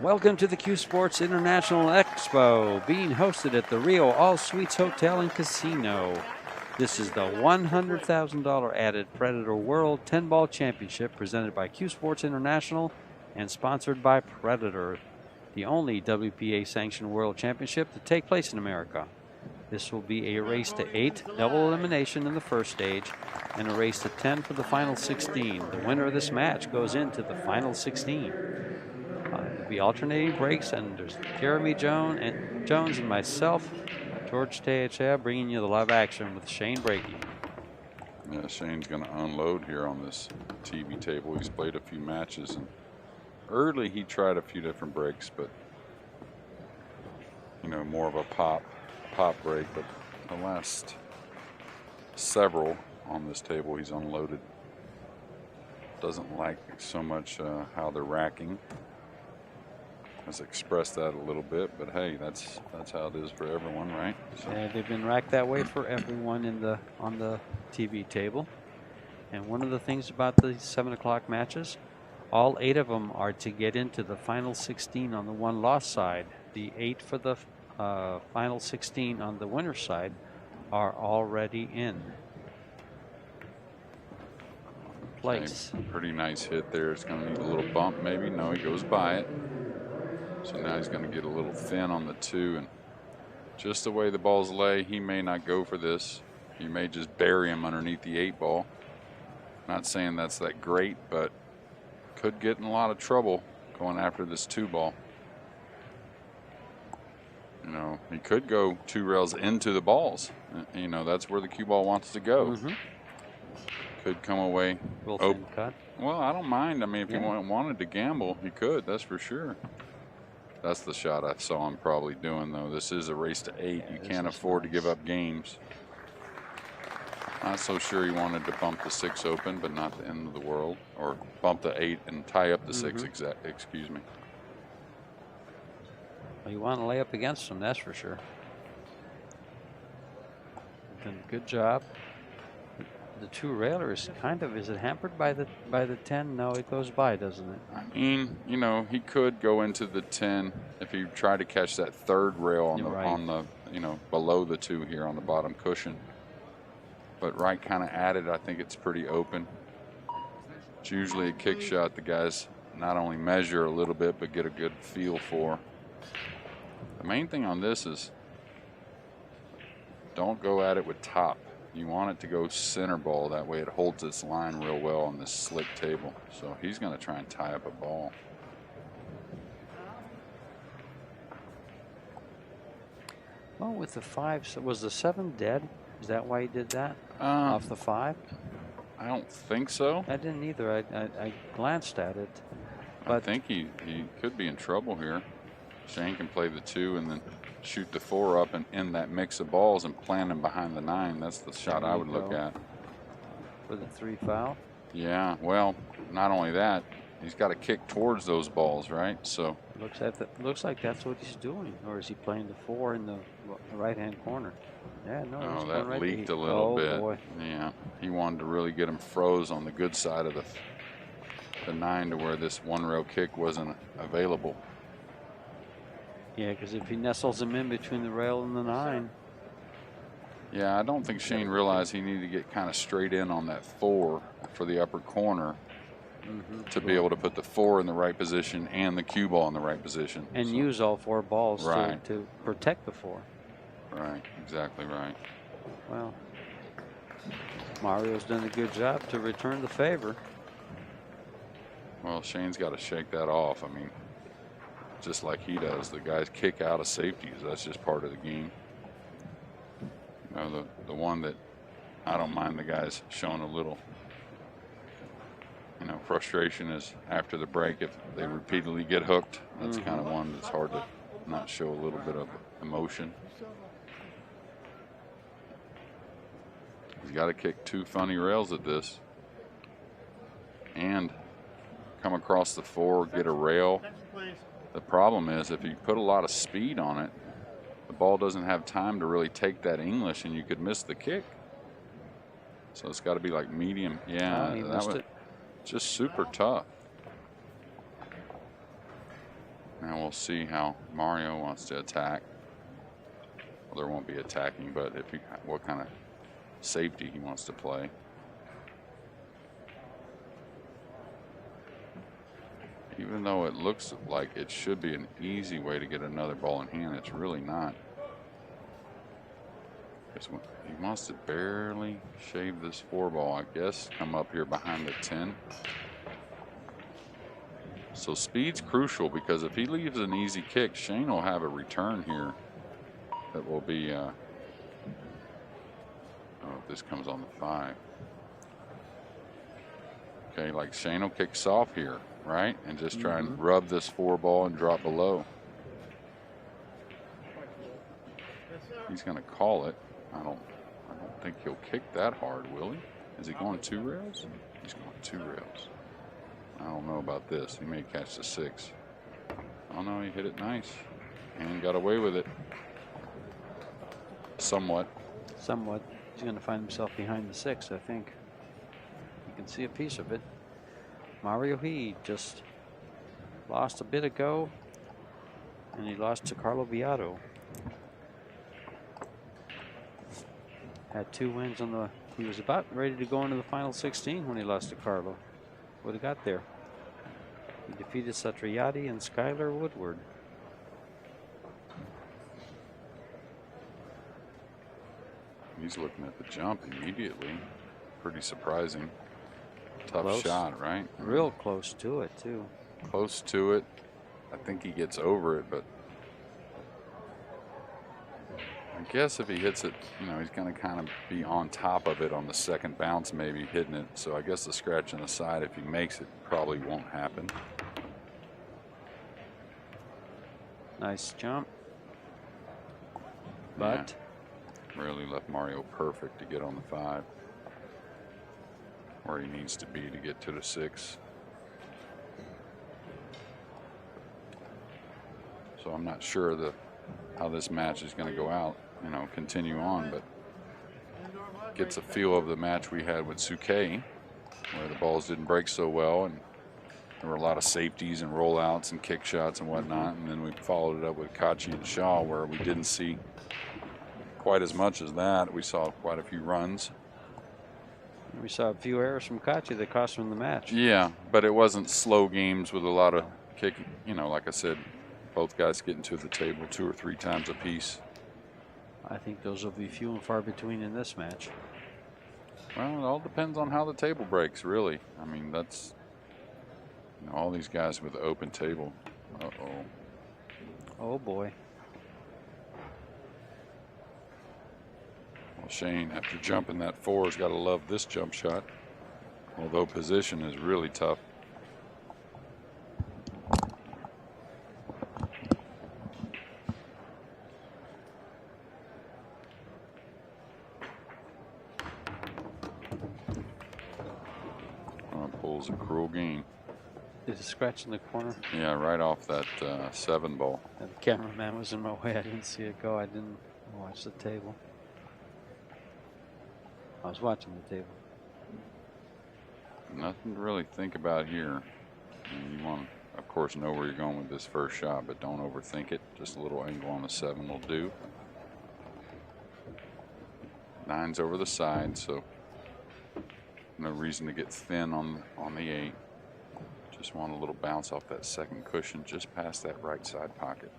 Welcome to the CueSports International Expo, being hosted at the Rio All Suites Hotel and Casino. This is the $100,000 added Predator World 10-Ball Championship presented by CueSports International and sponsored by Predator, the only WPA-sanctioned World Championship to take place in America. This will be a race to 8, double elimination in the first stage, and a race to 10 for the final 16. The winner of this match goes into the final 16. There'll be alternating breaks, and there's Jeremy Jones and myself, George Teachea, bringing you the live action with Shane Breaky. Yeah, Shane's going to unload here on this TV table. He's played a few matches, and early he tried a few different breaks, but you know, more of a pop break. But the last several on this table he's unloaded. Doesn't like so much how they're racking. Has expressed that a little bit, but hey, that's how it is for everyone, right? So. Yeah, they've been racked that way for everyone on the TV table. And one of the things about the 7 o'clock matches, all 8 of them are to get into the final 16 on the one-loss side. The 8 for the final 16 on the winner's side are already in place. Okay, pretty nice hit there. It's going to need a little bump, maybe. No, he goes by it. So now he's going to get a little thin on the 2, and just the way the balls lay, he may not go for this. He may just bury him underneath the 8 ball. Not saying that's that great, but could get in a lot of trouble going after this 2 ball. You know, he could go 2 rails into the balls. You know, that's where the cue ball wants to go. Could come away. Cut. Well, I don't mind. I mean, if he wanted to gamble, he could. That's for sure. That's the shot I saw him probably doing, though. This is a race to 8. You can't afford to give up games. Not so sure he wanted to bump the 6 open, but not the end of the world. Or bump the 8 and tie up the 6, excuse me. Well, you want to lay up against him, that's for sure. Done a good job. The 2 railers kind of, is it hampered by the 10? No, it goes by, doesn't it? I mean, you know, he could go into the 10 if he tried to catch that 3rd rail on the you know, below the 2 here on the bottom cushion. But right kind of at it, I think it's pretty open. It's usually a kick shot the guys not only measure a little bit but get a good feel for. The main thing on this is don't go at it with top. You want it to go center ball. That way it holds its line real well on this slick table. So he's going to try and tie up a ball. Well, with the 5, so was the 7 dead? Is that why he did that? Off the 5? I don't think so. I didn't either. I glanced at it. But I think he could be in trouble here. Shane can play the 2 and then shoot the 4 up and in that mix of balls and plant him behind the 9. That's the shot I would look at. For the 3 foul? Yeah, well, not only that, he's got to kick towards those balls, right? So looks like that's what he's doing. Or is he playing the 4 in the right-hand corner? Yeah, no. Oh, that leaked a little bit. Boy. Yeah, he wanted to really get him froze on the good side of the 9 to where this 1 rail kick wasn't available. Yeah, because if he nestles him in between the rail and the 9. Yeah, I don't think Shane realized he needed to get kind of straight in on that 4 for the upper corner to be able to put the 4 in the right position and the cue ball in the right position. And use all 4 balls to protect the 4. Right, exactly right. Well, Mario's done a good job to return the favor. Well, Shane's got to shake that off. I mean, just like he does. The guys kick out of safeties. That's just part of the game. You know, the one that I don't mind the guys showing a little, you know, frustration is after the break if they repeatedly get hooked. That's kind of one that's hard to not show a little bit of emotion. He's got to kick 2 funny rails at this and come across the 4, get a rail. The problem is if you put a lot of speed on it, the ball doesn't have time to really take that English and you could miss the kick. So it's got to be like medium. Yeah, that was just super tough. Now we'll see how Mario wants to attack. Well, there won't be attacking, but if what kind of safety he wants to play. Even though it looks like it should be an easy way to get another ball in hand, it's really not. He wants to barely shave this 4-ball, I guess, come up here behind the 10. So speed's crucial, because if he leaves an easy kick, Shane will have a return here that will be, oh, this comes on the 5. Okay, like Shane will kick soft here, right? And just try and rub this 4-ball and drop below. He's gonna call it. I don't think he'll kick that hard, will he? Is he going 2 rails? He's going 2 rails. I don't know about this. He may catch the 6. Oh no, he hit it nice and got away with it. Somewhat. Somewhat. He's going to find himself behind the 6, I think. You can see a piece of it. Mario He just lost a bit ago, and he lost to Carlo Beato. Had 2 wins on the. He was about ready to go into the final 16 when he lost to Carlo. Would have got there. He defeated Satriati and Skylar Woodward. He's looking at the jump immediately. Pretty surprising. Tough Close. shot, right? Real close to it, too. Close to it. I think he gets over it, but I guess if he hits it, you know, he's going to kind of be on top of it on the second bounce, maybe hitting it. So I guess the scratch on the side, if he makes it, probably won't happen. Nice jump. But yeah, really left Mario perfect to get on the 5. Where he needs to be to get to the 6. So I'm not sure how this match is going to go out, you know, continue on, but gets a feel of the match we had with Suke, where the balls didn't break so well, and there were a lot of safeties and rollouts and kick shots and whatnot, and then we followed it up with Kachi and Shaw, where we didn't see quite as much as that. We saw quite a few runs. We saw a few errors from Kachi that cost him the match. Yeah, but it wasn't slow games with a lot of kicking. You know, like I said, both guys getting to the table 2 or 3 times apiece. I think those will be few and far between in this match. Well, it all depends on how the table breaks, really. I mean, that's, you know, all these guys with the open table. Uh-oh. Oh, boy. Well, Shane, after jumping that 4, has got to love this jump shot, although position is really tough. Pulls a cruel game. Did a scratch in the corner? Yeah, right off that 7 ball. And the cameraman was in my way. I didn't see it go. I didn't watch the table. I was watching the table. Nothing to really think about here. And you want to, of course, know where you're going with this first shot, but don't overthink it. Just a little angle on the 7 will do. 9's over the side, so no reason to get thin on the 8. Just want a little bounce off that second cushion just past that right side pocket.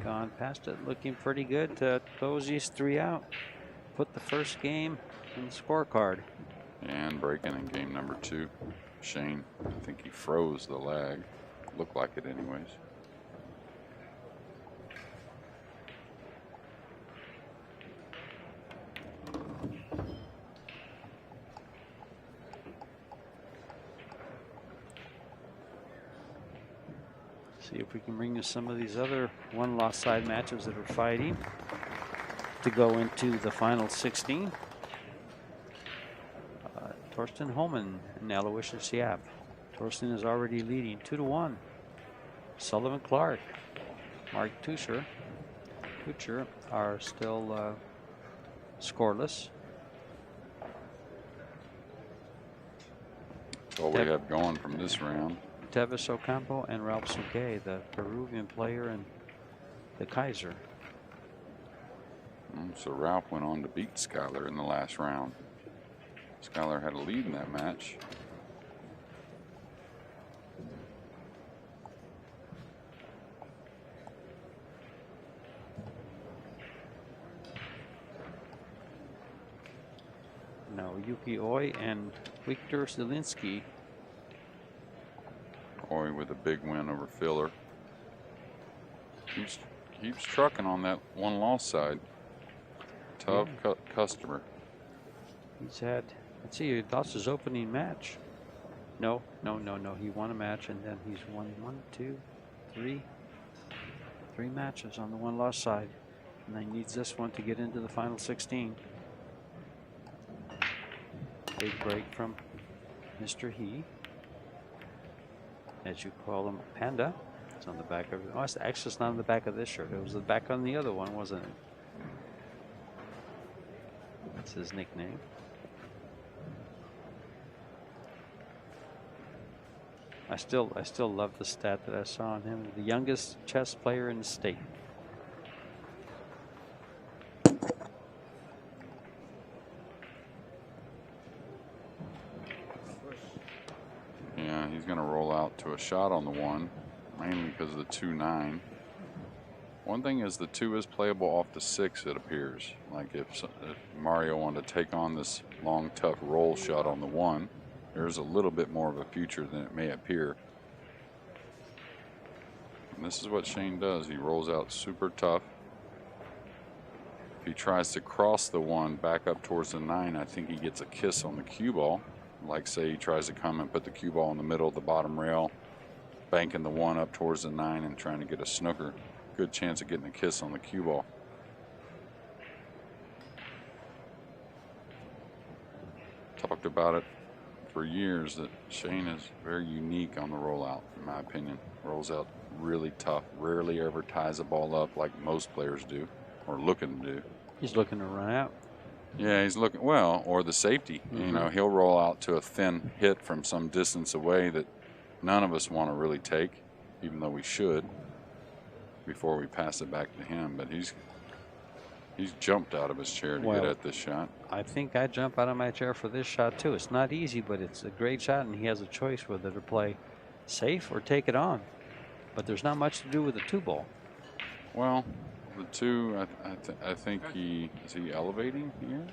Gone past it, looking pretty good to close these 3 out. Put the first game in the scorecard. And breaking in game number 2. Shane, I think he froze the lag. Looked like it anyways. See if we can bring you some of these other one-loss side matches that are fighting to go into the final 16. Torsten Holman and Aloysius Yap. Torsten is already leading 2-1. Sullivan Clark, Mark Tucher are still scoreless. That's all we have going from this round. Tevis Ocampo and Ralph Suquet, the Peruvian player and the Kaiser. So Ralph went on to beat Skyler in the last round. Skyler had a lead in that match. Now Yuki Oi and Victor Zielinski. Oi with a big win over Filler. Keeps trucking on that one-loss side. Tough customer. He's had, let's see, he lost his opening match. No. He won a match and then he's won 3 matches on the one-loss side. And he needs this one to get into the final 16. Big break from Mr. He, as you call him, Panda. It's on the back of it. Oh, it's actually not on the back of this shirt. It was the back on the other one, wasn't it? That's his nickname. I still love the stat that I saw on him. The youngest chess player in the state. Yeah, he's going to roll out to a shot on the 1, mainly because of the 2-9. One thing is the 2 is playable off the 6, it appears. Like if Mario wanted to take on this long, tough roll shot on the 1, there's a little bit more of a future than it may appear. And this is what Shane does. He rolls out super tough. If he tries to cross the 1 back up towards the 9, I think he gets a kiss on the cue ball. Like say he tries to come and put the cue ball in the middle of the bottom rail, banking the 1 up towards the 9 and trying to get a snooker. Good chance of getting a kiss on the cue ball. Talked about it for years that Shane is very unique on the rollout, in my opinion. Rolls out really tough, rarely ever ties the ball up like most players do, or looking to do. He's looking to run out. Yeah, he's looking, well, or the safety. You know, he'll roll out to a thin hit from some distance away that none of us want to really take, even though we should, before we pass it back to him. But he's jumped out of his chair to get at this shot. I think I jump out of my chair for this shot too. It's not easy, but it's a great shot, and he has a choice whether to play safe or take it on. But there's not much to do with the 2 ball. Well, the 2, I think is he elevating here?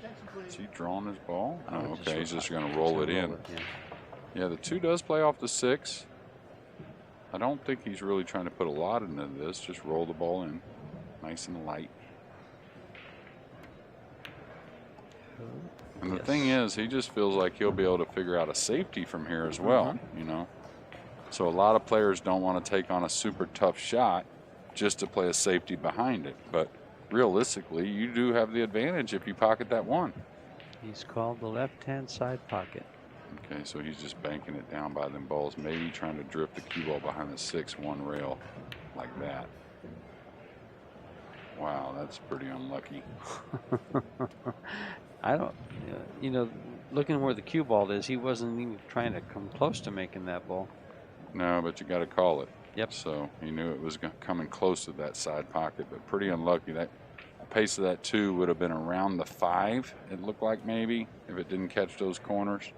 Is he drawing his ball? Oh, okay, he's just going to roll it in. Yeah, the 2 does play off the 6. I don't think he's really trying to put a lot into this. Just roll the ball in, nice and light. And the thing is, he just feels like he'll be able to figure out a safety from here as well, you know. So a lot of players don't want to take on a super tough shot just to play a safety behind it. But realistically, you do have the advantage if you pocket that 1. He's called the left-hand side pocket. Okay, so he's just banking it down by them balls, maybe trying to drift the cue ball behind the 6-1 rail like that. Wow, that's pretty unlucky. I don't, you know, looking where the cue ball is, he wasn't even trying to come close to making that ball. No, but you got to call it. Yep. So he knew it was coming close to that side pocket, but pretty unlucky. That pace of that 2 would have been around the 5, it looked like, maybe, if it didn't catch those corners.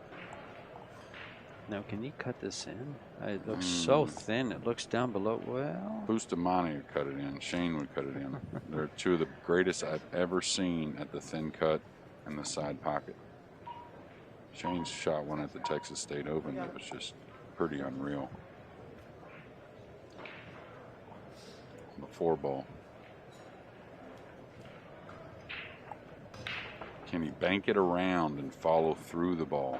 Now, can he cut this in? It looks so thin. It looks down below. Well, Bustamante would cut it in. Shane would cut it in. They're 2 of the greatest I've ever seen at the thin cut and the side pocket. Shane's shot one at the Texas State Open that was just pretty unreal. The 4 ball. Can he bank it around and follow through the ball?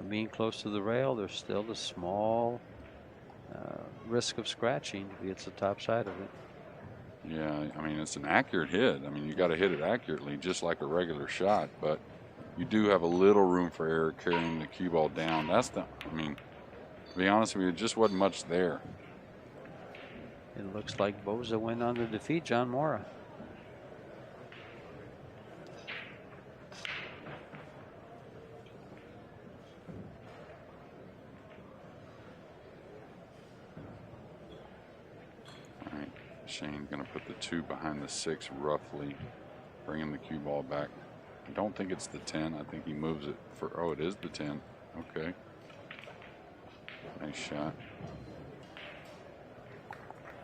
Being close to the rail, there's still the small risk of scratching if he hits the top side of it. Yeah, I mean, it's an accurate hit. I mean, you got to hit it accurately, just like a regular shot, but you do have a little room for error carrying the cue ball down. That's the, I mean, to be honest with you, it just wasn't much there. It looks like Boza went on to defeat John Mora. Shane going to put the 2 behind the 6 roughly, bringing the cue ball back. I don't think it's the 10. I think he moves it for, oh, it is the 10. Okay. Nice shot.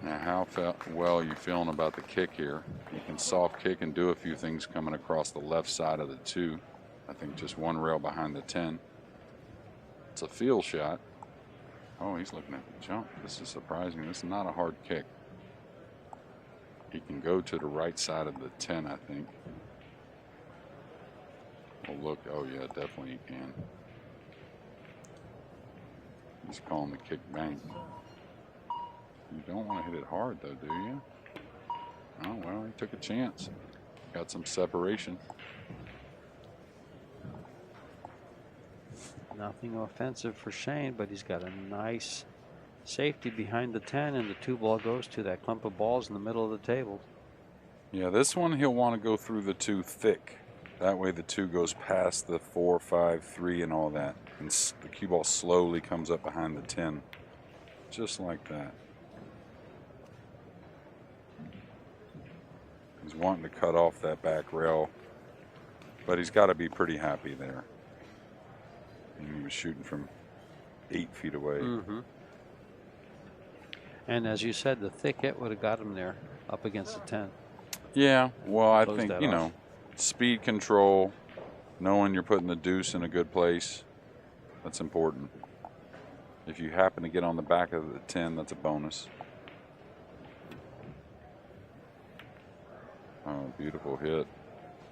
Now, how well are you feeling about the kick here? You can soft kick and do a few things coming across the left side of the 2. I think just 1 rail behind the 10. It's a field shot. Oh, he's looking at the jump. This is surprising. This is not a hard kick. He can go to the right side of the 10, I think. Oh, look. Oh, yeah, definitely he can. He's calling the kick bank. You don't want to hit it hard, though, do you? Oh, well, he took a chance. Got some separation. Nothing offensive for Shane, but he's got a nice safety behind the 10, and the 2 ball goes to that clump of balls in the middle of the table. Yeah, this one he'll want to go through the 2 thick. That way the 2 goes past the 4, 5, 3, and all that. And the cue ball slowly comes up behind the 10. Just like that. He's wanting to cut off that back rail, but he's got to be pretty happy there. And he was shooting from 8 feet away. Mm-hmm. And as you said, the thick hit would have got him there up against the 10. Yeah, well, I think, you off. know, speed control, knowing you're putting the deuce in a good place, that's important. If you happen to get on the back of the 10, that's a bonus. Oh, beautiful hit.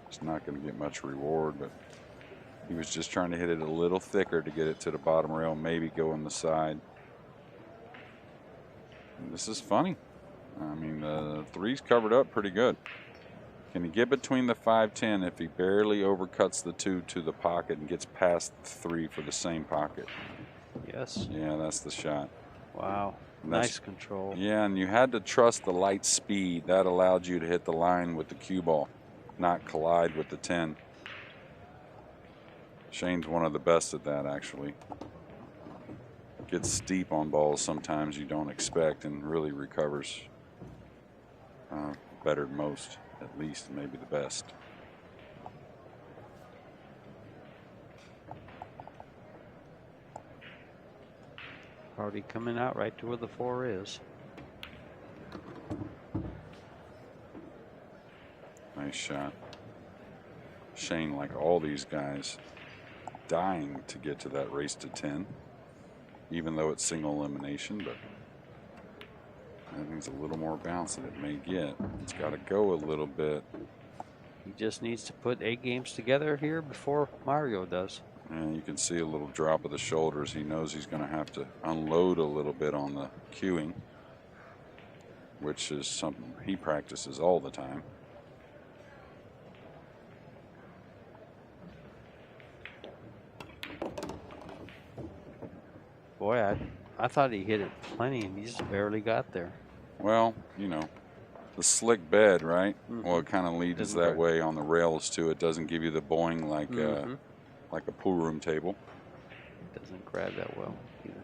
It's not going to get much reward, but he was just trying to hit it a little thicker to get it to the bottom rail, maybe go on the side. And this is funny. I mean, the 3's covered up pretty good. Can he get between the 5-10 if he barely overcuts the 2 to the pocket and gets past the 3 for the same pocket? Yes. Yeah, that's the shot. Wow. Nice control. Yeah, and you had to trust the light speed. That allowed you to hit the line with the cue ball, not collide with the 10. Shane's one of the best at that, actually. Gets steep on balls sometimes you don't expect and really recovers better than most, at least maybe the best. Already coming out right to where the 4 is. Nice shot. Shane, like all these guys, dying to get to that race to 10, even though it's single elimination, but I think it's a little more bounce than it may get. It's got to go a little bit. He just needs to put 8 games together here before Mario does. And you can see a little drop of the shoulders. He knows he's going to have to unload a little bit on the cueing, which is something he practices all the time. Boy, I thought he hit it plenty, and he just barely got there. Well, you know, the slick bed, right? Mm-hmm. Well, it kind of leads that way on the rails, too. It doesn't give you the boing like like a pool room table. Doesn't grab that well either.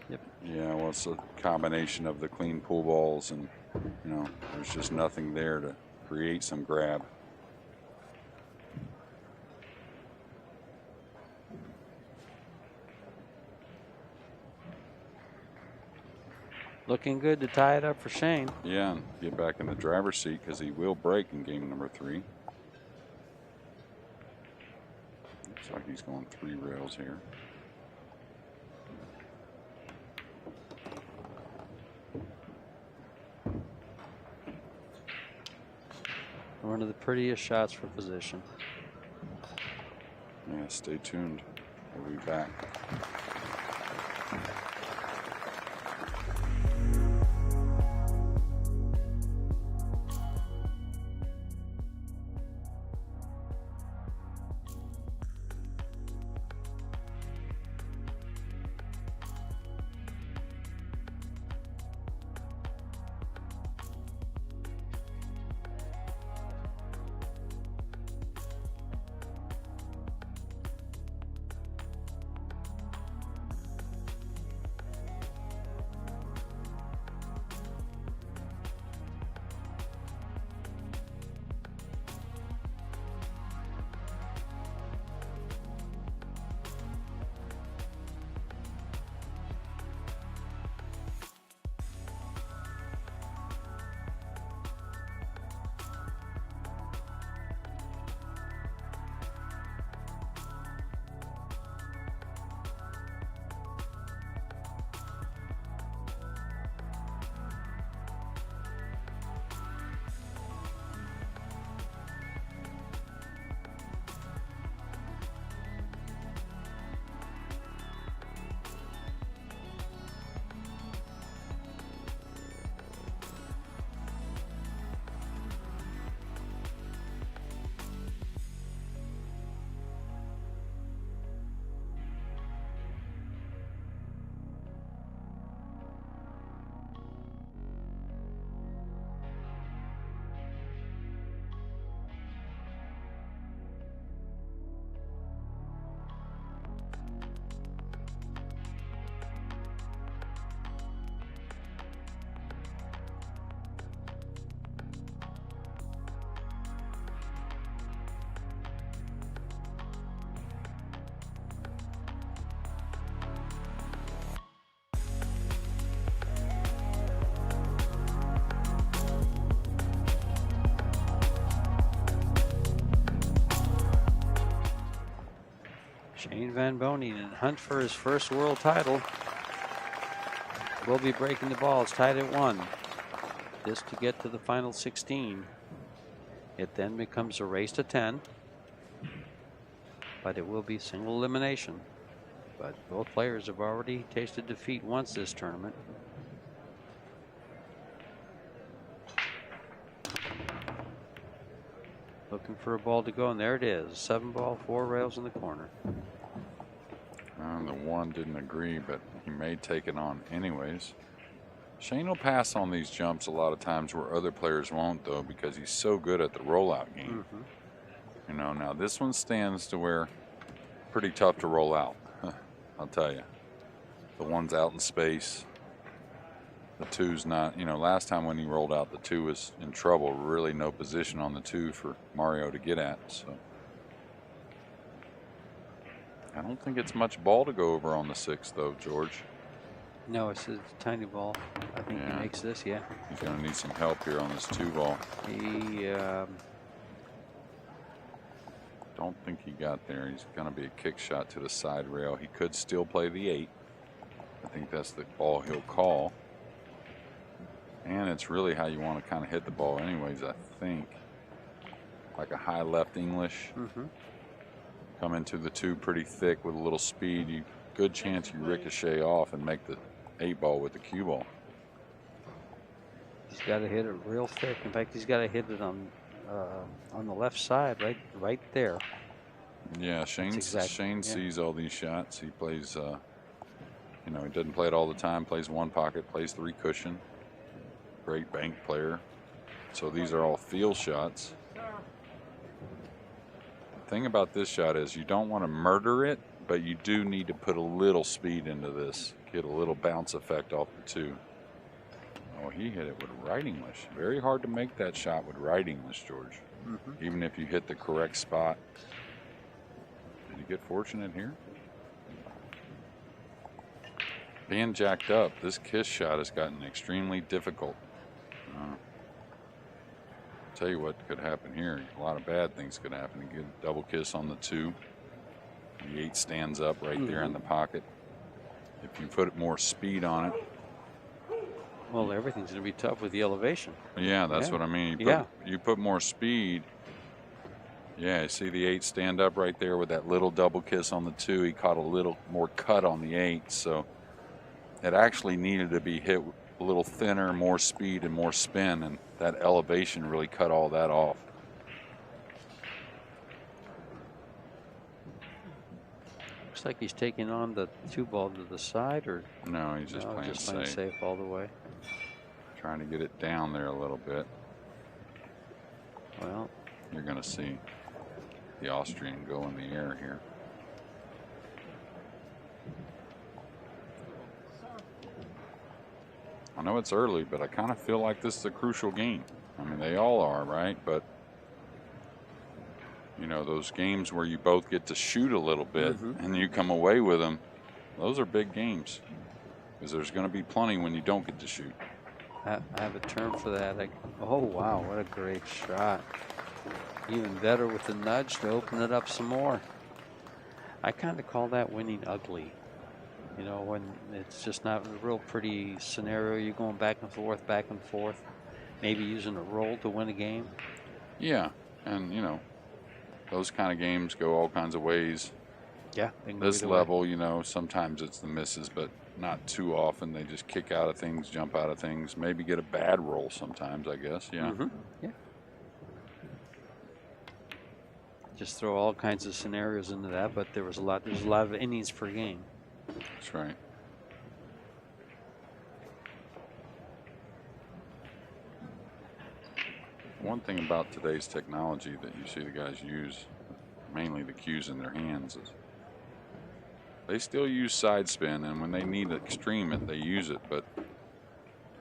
Yep. Yeah, well, it's a combination of the clean pool balls and, you know, there's just nothing there to create some grab. Looking good to tie it up for Shane. Yeah, and get back in the driver's seat because he will break in game number 3. Looks like he's going 3 rails here. One of the prettiest shots for position. Yeah, stay tuned. We'll be back. Shane Van Boening in hunt for his first world title. Will be breaking the balls, tied at 1. This to get to the final 16. It then becomes a race to 10. But it will be single elimination. But both players have already tasted defeat once this tournament. Looking for a ball to go, and there it is. 7 ball, 4 rails in the corner. The one didn't agree, but he may take it on anyways. Shane will pass on these jumps a lot of times where other players won't, though, because he's so good at the rollout game. You know, now this one stands to where pretty tough to roll out. I'll tell you. The one's out in space. The 2's not. You know, last time when he rolled out, the 2 was in trouble. Really no position on the 2 for Mario to get at. So I don't think it's much ball to go over on the 6, though, George. No, it's a tiny ball. I think he makes this, yeah. He's going to need some help here on this 2 ball. He don't think he got there. He's going to be a kick shot to the side rail. He could still play the 8. I think that's the ball he'll call. And it's really how you want to kind of hit the ball anyways, I think. Like a high left English. Come into the 2 pretty thick with a little speed. Good chance you ricochet off and make the 8 ball with the cue ball. He's got to hit it real thick. In fact, he's got to hit it on the left side, right there. Yeah, Shane sees all these shots. He plays, you know, he doesn't play it all the time. Plays 1 pocket, plays 3 cushion. Great bank player. So these are all feel shots. The thing about this shot is you don't want to murder it, but you do need to put a little speed into this. Get a little bounce effect off the 2. Oh, he hit it with right English. Very hard to make that shot with right English, George. Even if you hit the correct spot. Did he get fortunate here? Being jacked up, this kiss shot has gotten extremely difficult. Tell you what could happen here. A lot of bad things could happen. You get a double kiss on the 2. The 8 stands up right there in the pocket. If you put more speed on it. Well, everything's going to be tough with the elevation. Yeah, that's what I mean. You put more speed. Yeah, you see the 8 stand up right there with that little double kiss on the 2. He caught a little more cut on the 8, so it actually needed to be hit a little thinner, more speed and more spin, and that elevation really cut all that off. Looks like he's taking on the 2 ball to the side, or no, he's just playing safe all the way. Trying to get it down there a little bit. Well, you're going to see the Austrian go in the air here. I know it's early, but I kind of feel like this is a crucial game. I mean, they all are, right? But, you know, those games where you both get to shoot a little bit and you come away with them, those are big games. Because there's going to be plenty when you don't get to shoot. I have a term for that. Oh, wow, what a great shot. Even better with the nudge to open it up some more. I kind of call that winning ugly. You know, when it's just not a real pretty scenario, you're going back and forth, maybe using a roll to win a game. Yeah, and, you know, those kind of games go all kinds of ways. Yeah. This level, you know, sometimes it's the misses, but not too often. They just kick out of things, jump out of things, maybe get a bad roll sometimes, I guess. Yeah. Yeah. Just throw all kinds of scenarios into that, but there's a lot of innings per game. That's right. One thing about today's technology that you see the guys use, mainly the cues in their hands, is they still use side spin, and when they need extreme it, they use it, but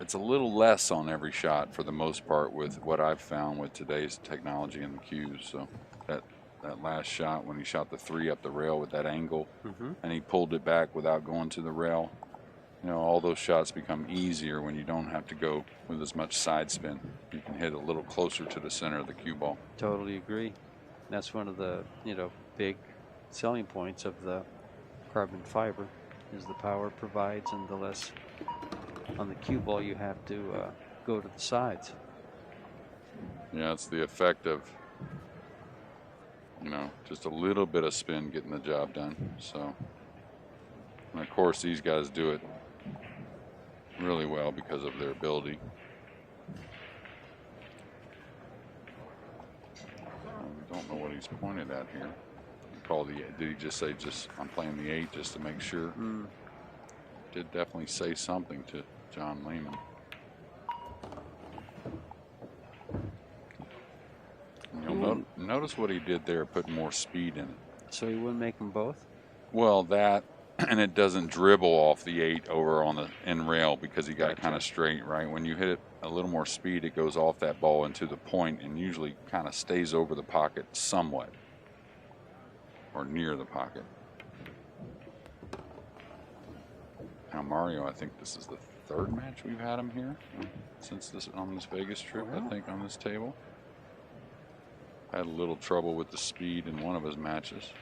it's a little less on every shot for the most part with what I've found with today's technology and the cues. So that last shot when he shot the 3 up the rail with that angle and he pulled it back without going to the rail, you know, all those shots become easier when you don't have to go with as much side spin. You can hit a little closer to the center of the cue ball. Totally agree. That's one of the, you know, big selling points of the carbon fiber is the power it provides, and the less on the cue ball you have to go to the sides. Yeah, it's the effect of, you know, just a little bit of spin getting the job done. So, and of course, these guys do it really well because of their ability. I don't know what he's pointed at here. Did he just say I'm playing the 8 just to make sure? Did definitely say something to John Lehman. You'll notice what he did there, put more speed in it. So he wouldn't make them both? Well, that, and it doesn't dribble off the 8 over on the end rail because he got kind of straight, right? When you hit it a little more speed, it goes off that ball into the point and usually kind of stays over the pocket somewhat, or near the pocket. Now Mario, I think this is the 3rd match we've had him here since on this Vegas trip. I think on this table. Had a little trouble with the speed in one of his matches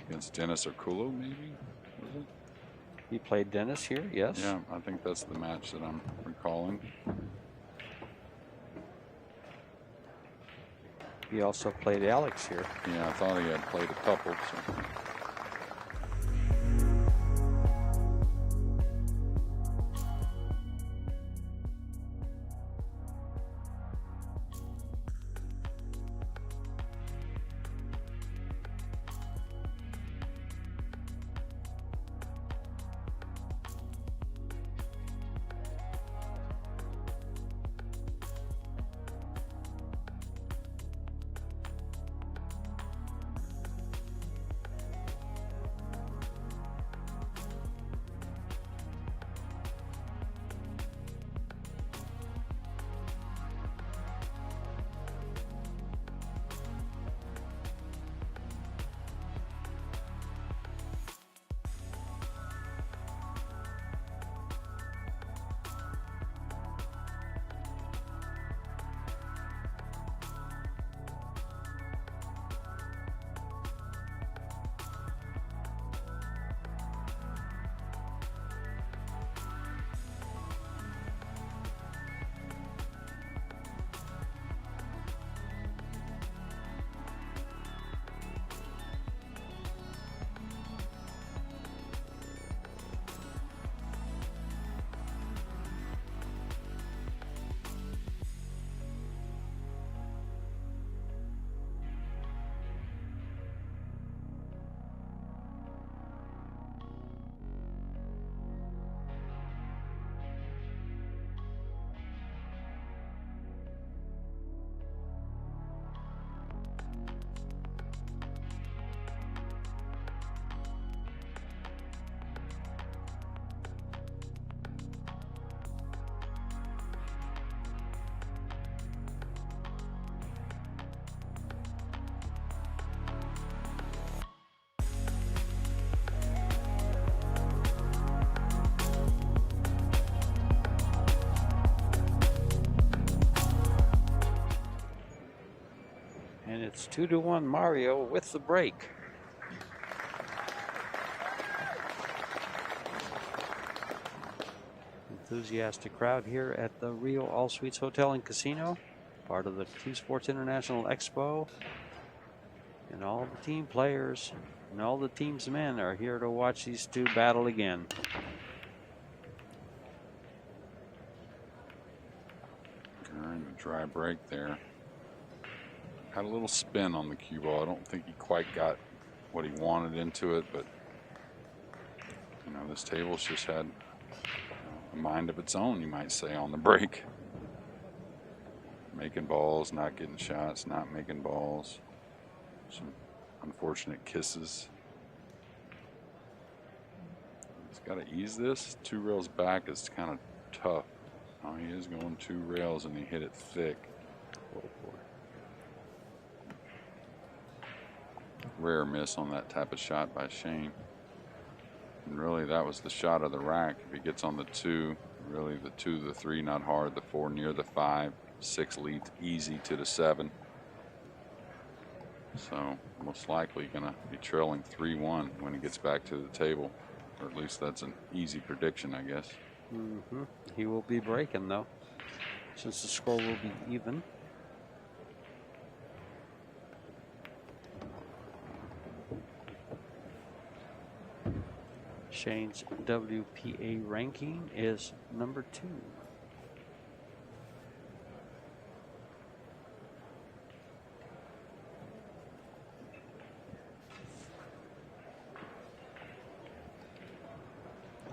against Dennis Arculo, maybe. Was it? He played Dennis here, yes. Yeah, I think that's the match that I'm recalling. He also played Alex here. Yeah, I thought he had played a couple. So. It's 2-1 Mario with the break. Enthusiastic crowd here at the Rio All Suites Hotel and Casino, part of the CueSports International Expo. And all the team players and all the team's men are here to watch these two battle again. During the dry break there. Had a little spin on the cue ball. I don't think he quite got what he wanted into it, but you know, this table's just had a mind of its own, you might say, on the break. Making balls, not getting shots, not making balls. Some unfortunate kisses. He's got to ease this. 2 rails back is kind of tough. Oh, he is going 2 rails and he hit it thick. Oh, boy. Rare miss on that type of shot by Shane. And really, that was the shot of the rack. If he gets on the 2, really the 2, the 3 not hard, the 4 near the 5, 6 leads easy to the 7. So most likely going to be trailing 3-1 when he gets back to the table. Or at least that's an easy prediction, I guess. He will be breaking, though, since the score will be even. Shane's WPA ranking is number 2.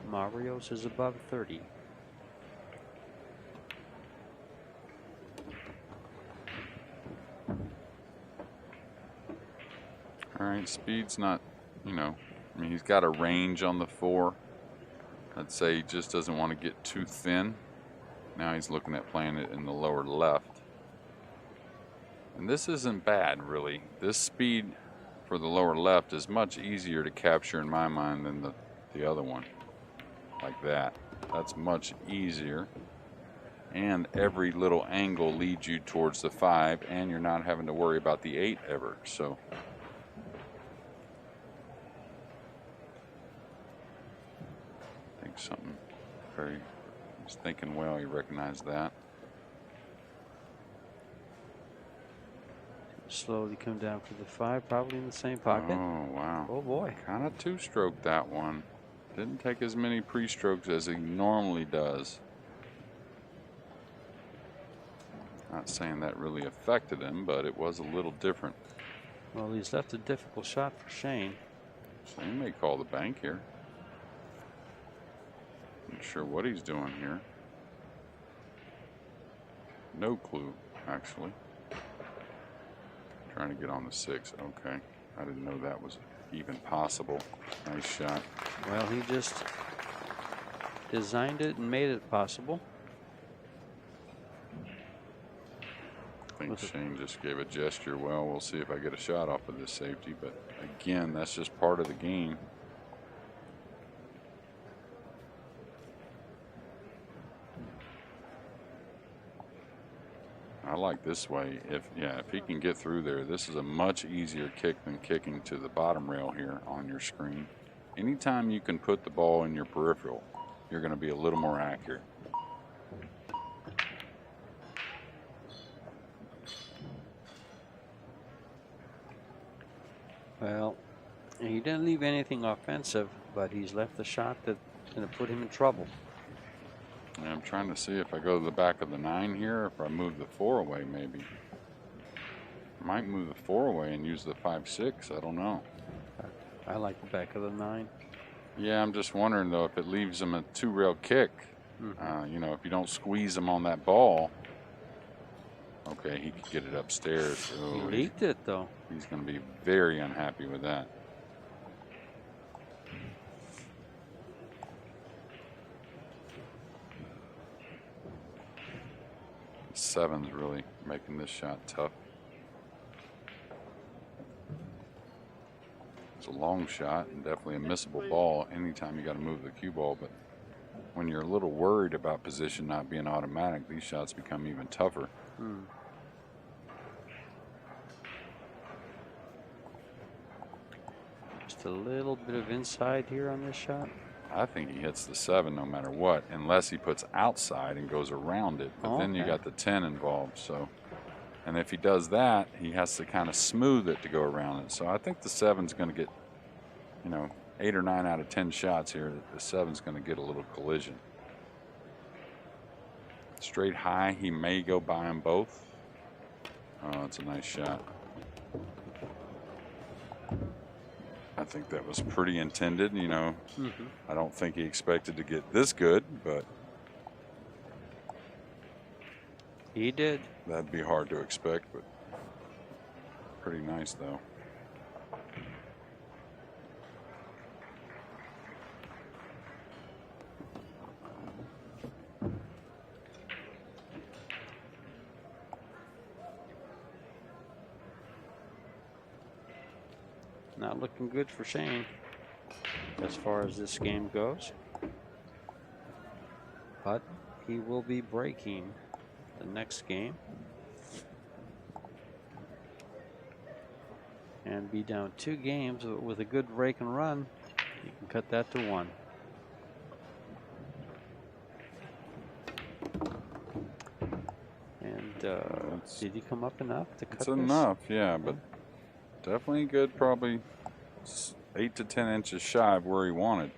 Mario's is above 30. All right, speed's not, you know, I mean, he's got a range on the 4. I'd say he just doesn't want to get too thin. Now he's looking at playing it in the lower left. And this isn't bad, really. This speed for the lower left is much easier to capture in my mind than the other one. Like that. That's much easier. And every little angle leads you towards the 5, and you're not having to worry about the 8 ever. So I think something very, he's thinking well, he recognized that. Slowly come down for the 5, probably in the same pocket. Oh, wow. Oh, boy. Kind of two-stroked that one. Didn't take as many pre-strokes as he normally does. Not saying that really affected him, but it was a little different. Well, he's left a difficult shot for Shane. So he may call the bank here. Not sure what he's doing here. No clue, actually. Trying to get on the 6. Okay. I didn't know that was even possible. Nice shot. Well, he just designed it and made it possible. I think Shane just gave a gesture. Well, we'll see if I get a shot off of this safety. But again, that's just part of the game. I like this way. If he can get through there, this is a much easier kick than kicking to the bottom rail here on your screen. Anytime you can put the ball in your peripheral, you're going to be a little more accurate. Well, he didn't leave anything offensive, but he's left a shot that's going to put him in trouble. Yeah, I'm trying to see if I go to the back of the 9 here, if I move the 4 away maybe. Might move the 4 away and use the 5-6, I don't know. I like the back of the 9. Yeah, I'm just wondering though if it leaves him a 2-rail kick. You know, if you don't squeeze him on that ball. Okay, he could get it upstairs. He leaked it though. He's going to be very unhappy with that. The 7's really making this shot tough. It's a long shot and definitely a missable ball anytime you got to move the cue ball, but when you're a little worried about position not being automatic, these shots become even tougher. Just a little bit of inside here on this shot. I think he hits the 7 no matter what, unless he puts outside and goes around it. But then you got the 10 involved. So, and if he does that, he has to kind of smooth it to go around it. So I think the 7's going to get, you know, 8 or 9 out of 10 shots here. The 7's going to get a little collision. Straight high, he may go by them both. Oh, it's a nice shot. I think that was pretty intended, you know. I don't think he expected to get this good, but he did. That'd be hard to expect, but pretty nice though. Not looking good for Shane as far as this game goes. But he will be breaking the next game. and be down 2 games. With a good break and run, you can cut that to 1. And did he come up enough to cut it's this? enough, yeah, but definitely good, probably 8 to 10 inches shy of where he wanted.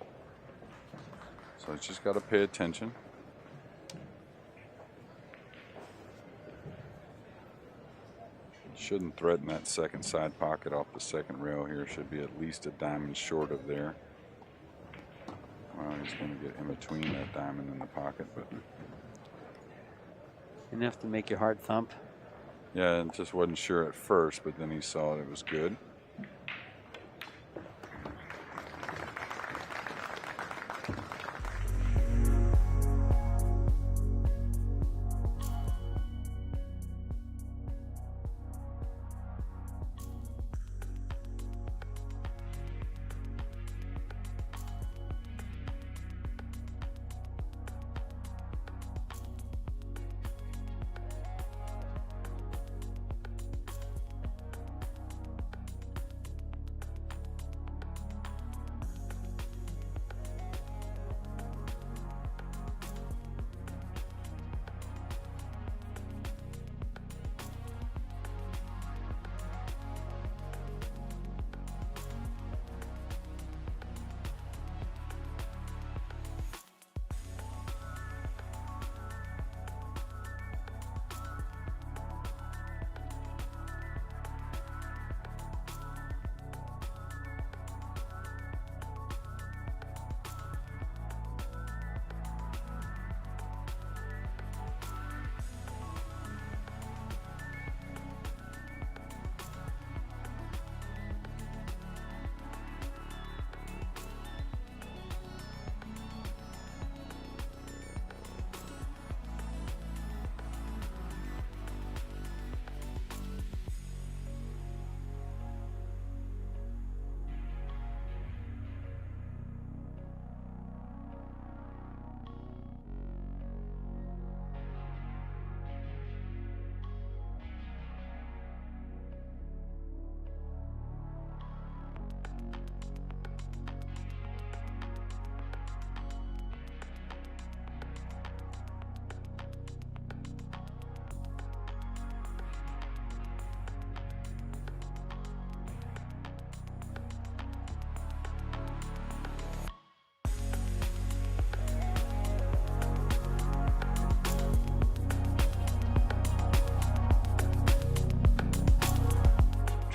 So he's just got to pay attention. Shouldn't threaten that second side pocket off the second rail here. Should be at least a diamond short of there. Well, he's going to get in between that diamond and the pocket, but enough to make your heart thump. yeah, and just wasn't sure at first, but then he saw it was good.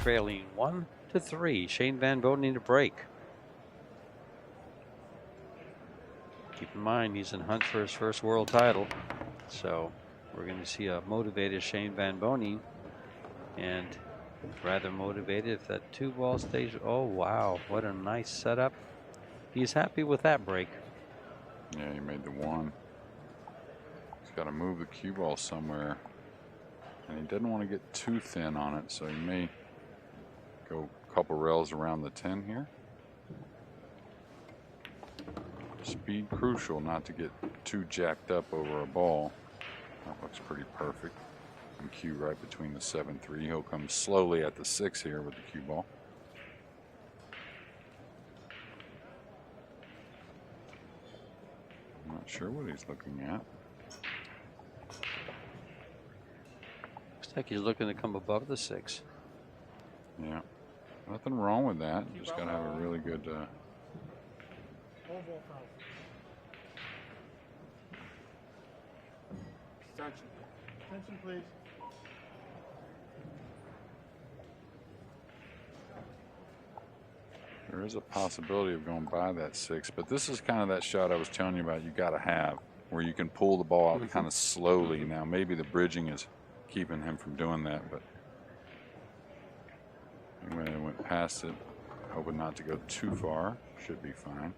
Trailing 1 to 3. Shane Van Boening to break. Keep in mind, he's in hunt for his first world title. So we're going to see a motivated Shane Van Boening, and rather motivated if that 2-ball stays. Oh, wow. What a nice setup. He's happy with that break. Yeah, he made the 1. He's got to move the cue ball somewhere. And he doesn't want to get too thin on it, so he may go a couple rails around the 10 here. Speed crucial, not to get too jacked up over a ball. That looks pretty perfect. And cue right between the 7-3. He'll come slowly at the 6 here with the cue ball. I'm not sure what he's looking at. Looks like he's looking to come above the 6. Yeah, nothing wrong with that. Just got to have a really good Attention, please. there is a possibility of going by that 6, but this is kind of that shot I was telling you about you got to have, where you can pull the ball out kind of slowly. Now, maybe the bridging is keeping him from doing that, but anyway, I went past it, hoping not to go too far. Should be fine.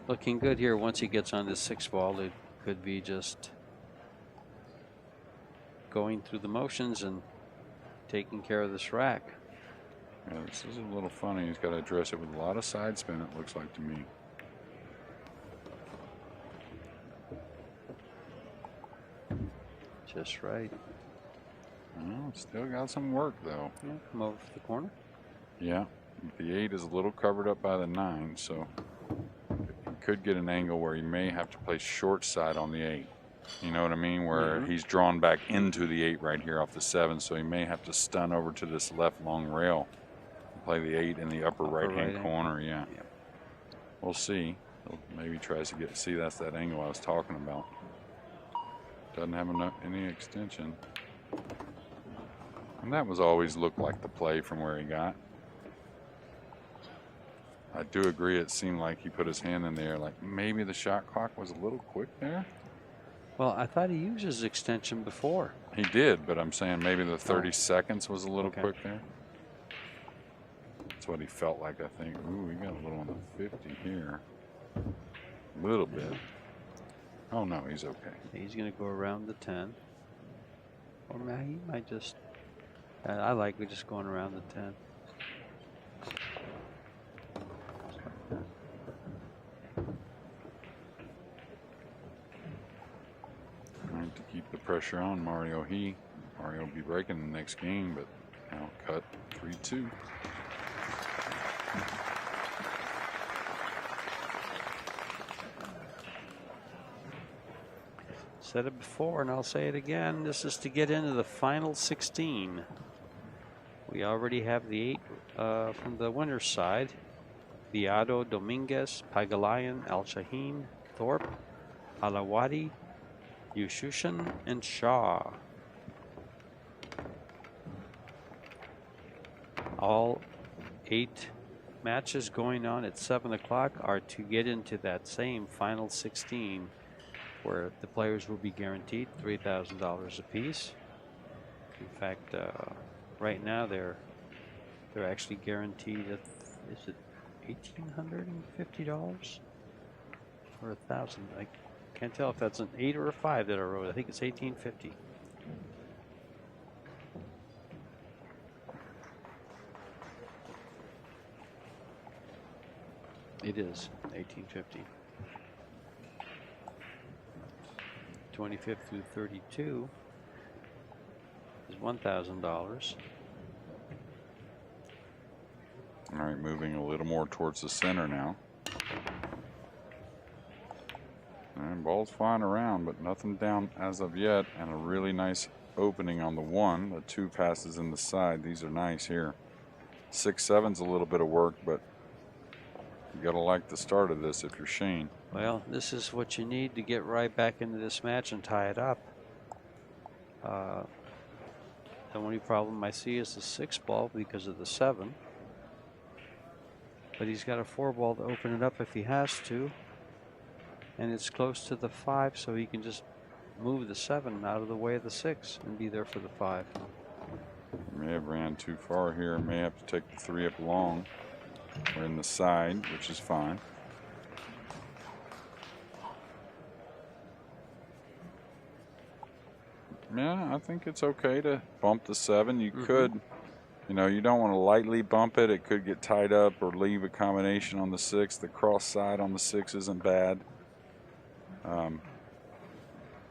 Looking good here. Once he gets on this 6-ball, it could be just going through the motions and taking care of this rack. Yeah, this is a little funny. He's got to address it with a lot of side spin, it looks like to me. Just right. Well, still got some work, though. Yeah, come over to the corner. Yeah, the 8 is a little covered up by the 9, so he could get an angle where he may have to play short side on the 8. You know what I mean? Where he's drawn back into the 8 right here off the 7, so he may have to stun over to this left long rail and play the 8 in the upper right-hand corner. Yeah. Yep. We'll see. He'll maybe tries to see that's that angle I was talking about. Doesn't have any extension. And that was always looked like the play from where he got. I do agree it seemed like he put his hand in there, like maybe the shot clock was a little quick there. Well, I thought he used his extension before. He did, but I'm saying maybe the 30 seconds was a little quick there. That's what he felt like, I think. Ooh, he got a little on the 50 here. A little bit. Oh, no, he's okay. He's going to go around the 10. Or he might just... I like just going around the 10. Trying to keep the pressure on Mario. Mario will be breaking the next game, but now cut 3-2. Said it before and I'll say it again. This is to get into the final 16. We already have the 8 from the winner's side. Viado, Dominguez, Pagalayan, Al Shaheen, Thorpe, Alawadi, Yushushan, and Shaw. All 8 matches going on at 7 o'clock are to get into that same final 16, where the players will be guaranteed $3,000 apiece. In fact, right now they're actually guaranteed at, is it $1,850 or $1,000? I can't tell if that's an 8 or a 5 that I wrote. I think it's $1,850. It is $1,850. 25th through 32 is $1,000. All right, moving a little more towards the center now. And ball's flying around, but nothing down as of yet, and a really nice opening on the 1. The 2 passes in the side. These are nice here. 6-7's a little bit of work, but you gotta like the start of this if you're Shane. Well, this is what you need to get right back into this match and tie it up. The only problem I see is the 6 ball because of the 7. But he's got a 4 ball to open it up if he has to. And it's close to the 5, so he can just move the 7 out of the way of the 6 and be there for the 5. May have ran too far here. May have to take the 3 up long. We're in the side, which is fine. Yeah, I think it's okay to bump the 7. You could, you know, you don't want to lightly bump it. It could get tied up or leave a combination on the 6. The cross side on the 6 isn't bad.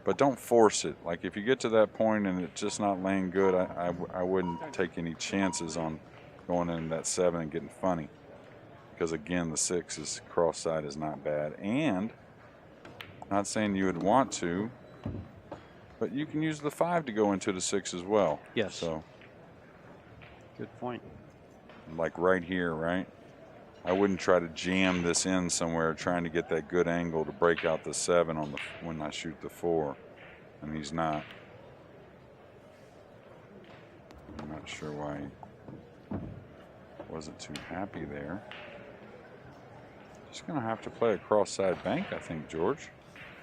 But don't force it. Like if you get to that point and it's just not laying good, I wouldn't take any chances on going into that 7 and getting funny. Because again, the 6's cross side is not bad. And not saying you would want to, but you can use the 5 to go into the 6 as well. Yes. So good point. Like right here, right? I wouldn't try to jam this in somewhere trying to get that good angle to break out the 7 on the when I shoot the 4. And he's not. I'm not sure why he wasn't too happy there. Just gonna have to play a cross side bank, I think, George.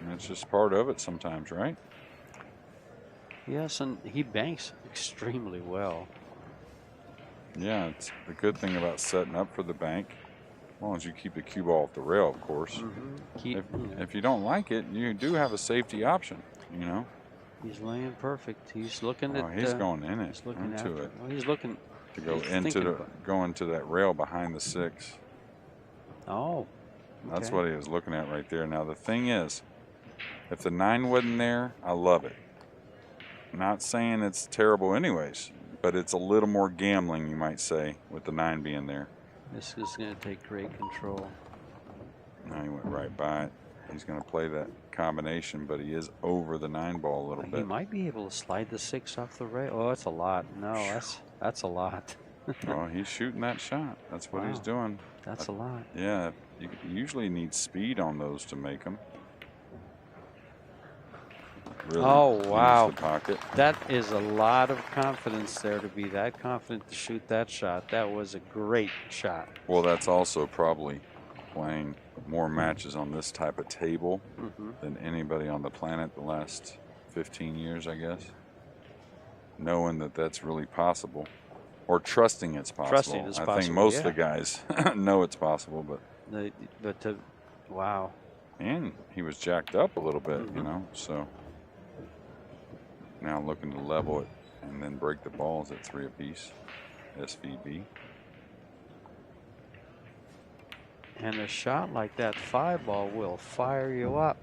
And it's just part of it sometimes, right? Yes, and he banks extremely well. Yeah, it's the good thing about setting up for the bank. As long as you keep the cue ball off the rail, of course. If you don't like it, you do have a safety option, you know. He's laying perfect. He's looking at. He's going in it. He's looking into it. Well, he's looking. to go He's into thinking the about- go into that rail behind the 6. Oh. That's okay. what he was looking at right there. Now the thing is, if the 9 wasn't there, I love it. Not saying it's terrible anyways, but it's a little more gambling, you might say, with the 9 being there. This is going to take great control. Now he went right by it. He's going to play that combination, but he is over the 9 ball a little He bit. might be able to slide the 6 off the rail. Oh, that's a lot. No, that's a lot. Well, he's shooting that shot. That's what he's Wow. doing. That's a lot. Yeah, you usually need speed on those to make them. Really Oh, use wow. the pocket. That is a lot of confidence there to be that confident to shoot that shot. That was a great shot. Well, that's also probably playing more matches on this type of table than anybody on the planet the last 15 years, I guess. Knowing that that's really possible, or trusting it's possible. Trusting it's I possible, think most yeah. of the guys know it's possible, but wow. and he was jacked up a little bit, you know, so now looking to level it and then break the balls at 3 apiece, SVB. And a shot like that 5 ball will fire you up.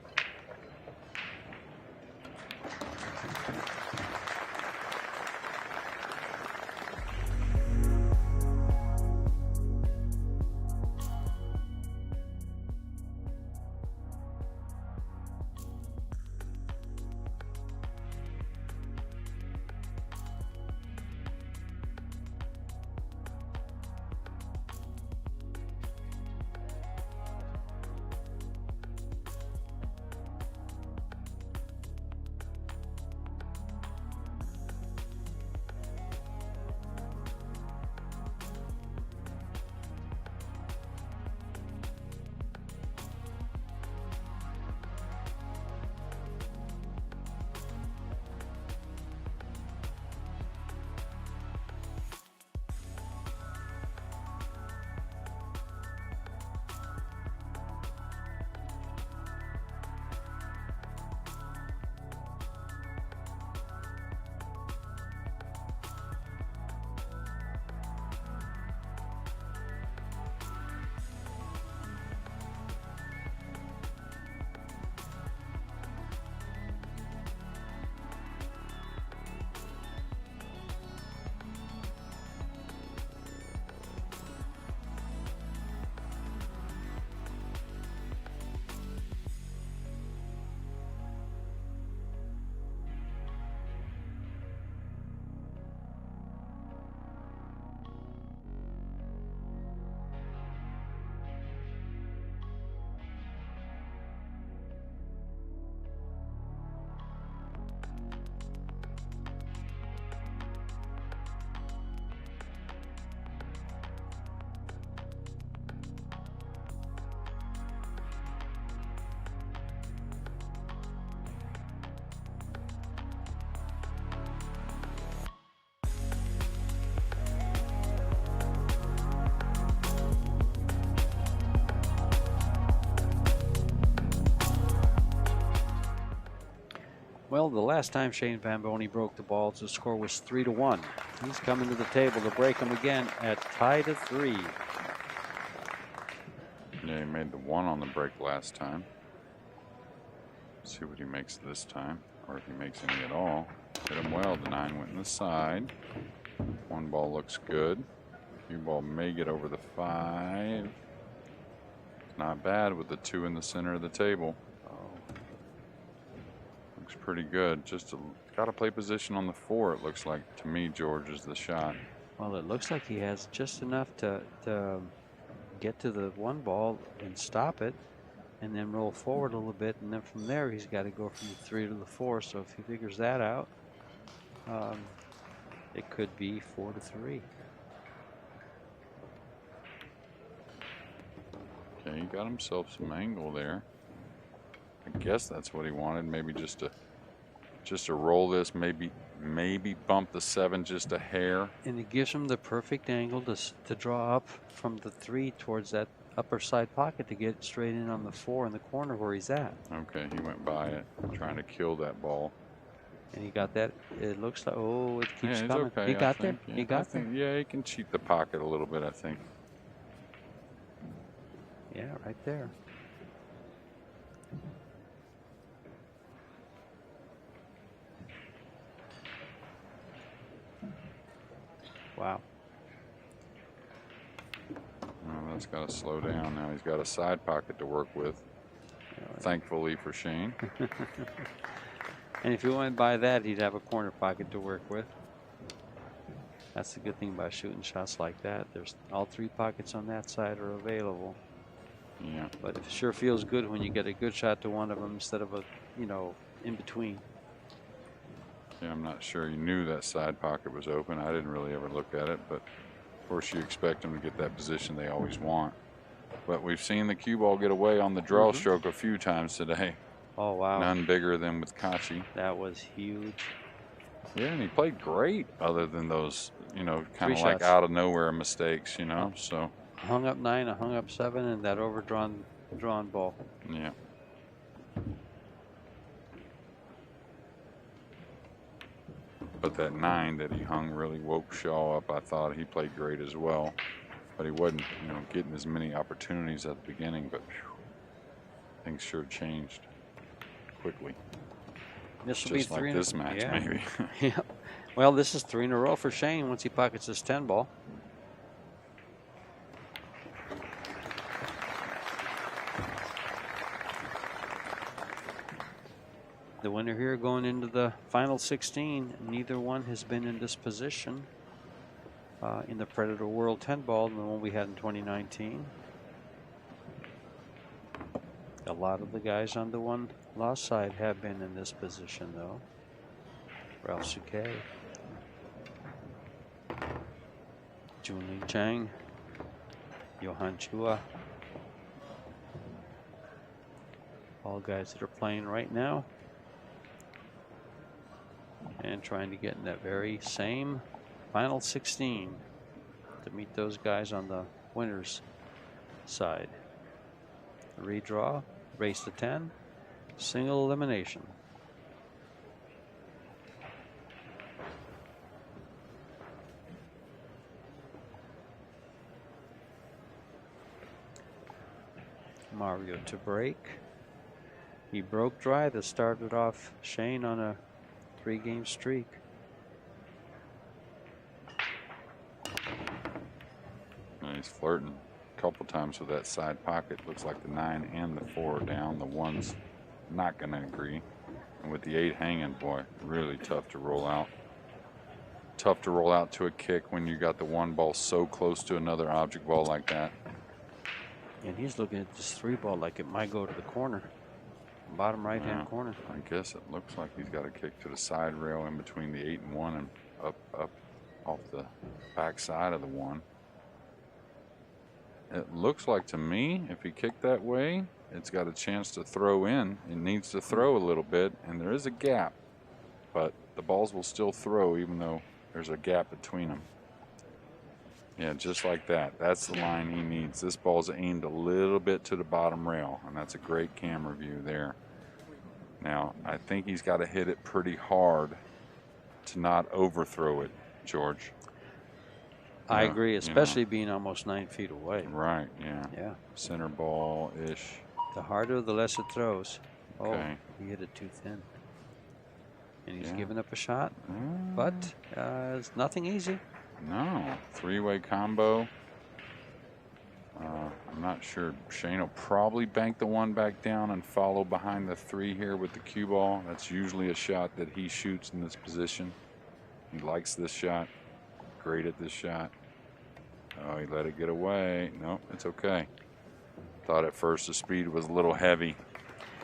Well, the last time Shane Bamboni broke the balls, the score was 3-1. He's coming to the table to break them again at tie to 3. Yeah, he made the 1 on the break last time. See what he makes this time, or if he makes any at all. Hit him well. The 9 went in the side. 1 ball looks good. 2 ball may get over the 5. It's not bad with the 2 in the center of the table. Looks pretty good. Just got to play position on the 4. It looks like to me, George, is the shot. Well, it looks like he has just enough to get to the 1 ball and stop it, and then roll forward a little bit, and then from there he's got to go from the 3 to the 4. So if he figures that out, it could be 4-3. Okay, he got himself some angle there. I guess that's what he wanted. Maybe just to roll this. Maybe bump the 7 just a hair. And it gives him the perfect angle to draw up from the 3 towards that upper side pocket to get straight in on the 4 in the corner where he's at. Okay, he went by it, trying to kill that ball. And he got that. It looks like, oh, it keeps Yeah, he's coming. okay. He I got there. think. Yeah, He got there. Yeah, he can cheat the pocket a little bit, I think. Yeah, right there. Wow. Oh, that's got to slow down now. He's got a side pocket to work with. Thankfully for Shane. And if he went by that, he'd have a corner pocket to work with. That's the good thing about shooting shots like that. There's all 3 pockets on that side are available. Yeah. But it sure feels good when you get a good shot to one of them instead of a, you know, in between. Yeah, I'm not sure he knew that side pocket was open. I didn't really ever look at it, but of course you expect them to get that position they always want. But we've seen the cue ball get away on the draw stroke a few times today. Oh, wow. None bigger than with Kachi. That was huge. Yeah, and he played great other than those, you know, kind 3 of like shots. out of nowhere mistakes, you know, so. Hung up 9, I hung up 7, and that drawn ball. Yeah. But that 9 that he hung really woke Shaw up. I thought he played great as well. But he wasn't, you know, getting as many opportunities at the beginning, but whew, things sure changed quickly. This will Just be like 3 this match, yeah. maybe. Yeah. Well, this is 3 in a row for Shane once he pockets his 10 ball. The winner here going into the final 16. Neither one has been in this position in the Predator World 10 ball, the one we had in 2019. A lot of the guys on the one lost side have been in this position, though. Ralph Souquet, Junlin Chang, Johan Chua. All guys that are playing right now. And trying to get in that very same final 16 to meet those guys on the winner's side. Redraw, race to 10, single elimination. Mario to break. He broke dry that started off Shane on a 3-game streak. And he's flirting a couple times with that side pocket. Looks like the 9 and the 4 are down. The 1's not going to agree. And with the 8 hanging, boy, really tough to roll out. Tough to roll out to a kick when you got the 1 ball so close to another object ball like that. And he's looking at this 3 ball like it might go to the corner. Bottom right hand corner. I guess it looks like he's got a kick to the side rail in between the 8 and 1 and up off the back side of the 1. It looks like to me, if he kicked that way, it's got a chance to throw in. It needs to throw a little bit, and there is a gap, but the balls will still throw even though there's a gap between them. Yeah, just like that. That's the line he needs. This ball's aimed a little bit to the bottom rail, and that's a great camera view there. Now, I think he's got to hit it pretty hard to not overthrow it, George. I agree, especially being almost 9 feet away. Right, yeah. Yeah. Center ball-ish. The harder, the less it throws. Okay. Oh, he hit it too thin. And he's giving up a shot, but it's nothing easy. No, 3-way combo. I'm not sure. Shane will probably bank the 1 back down and follow behind the 3 here with the cue ball. That's usually a shot that he shoots in this position. He likes this shot. Great at this shot. Oh, he let it get away. Nope, it's okay. Thought at first the speed was a little heavy.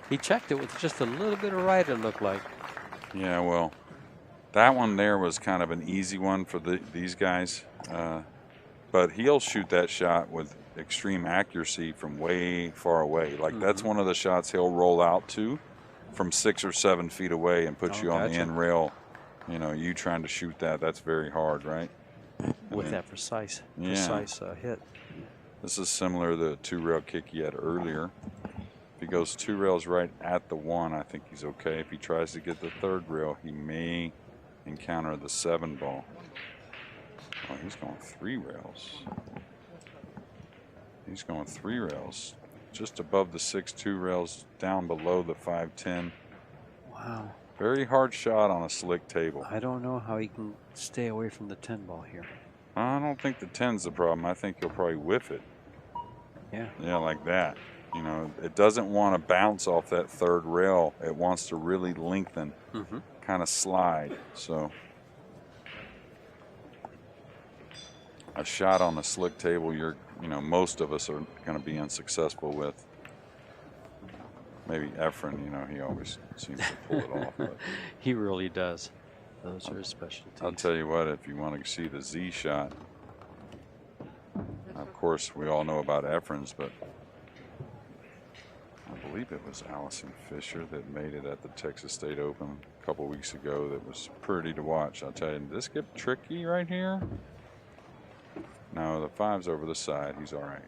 He checked it with just a little bit of right, it looked like. Yeah, well, that one there was kind of an easy one for these guys. But he'll shoot that shot with extreme accuracy from way far away. Like that's one of the shots he'll roll out to from 6 or 7 feet away and put you on the end rail. You know, you trying to shoot that, that's very hard, right? With that precise hit. This is similar to the 2-rail kick he had earlier. If he goes 2 rails right at the 1, I think he's okay. If he tries to get the 3rd rail, he may encounter the 7 ball. Oh, he's going 3 rails. He's going 3 rails. Just above the 6-2 rails, down below the 5-10. Wow. Very hard shot on a slick table. I don't know how he can stay away from the 10 ball here. I don't think the 10's the problem. I think he'll probably whiff it. Yeah. Yeah, like that. You know, it doesn't want to bounce off that 3rd rail. It wants to really lengthen, kind of slide. So a shot on a slick table, you know, most of us are going to be unsuccessful with. Maybe Efren, you know, he always seems to pull it off. But he really does. Those are his specialties. I'll tell you what, if you want to see the Z shot, of course, we all know about Efren's, but I believe it was Allison Fisher that made it at the Texas State Open a couple weeks ago. That was pretty to watch. I'll tell you, did this get tricky right here? No, the 5's over the side. He's all right.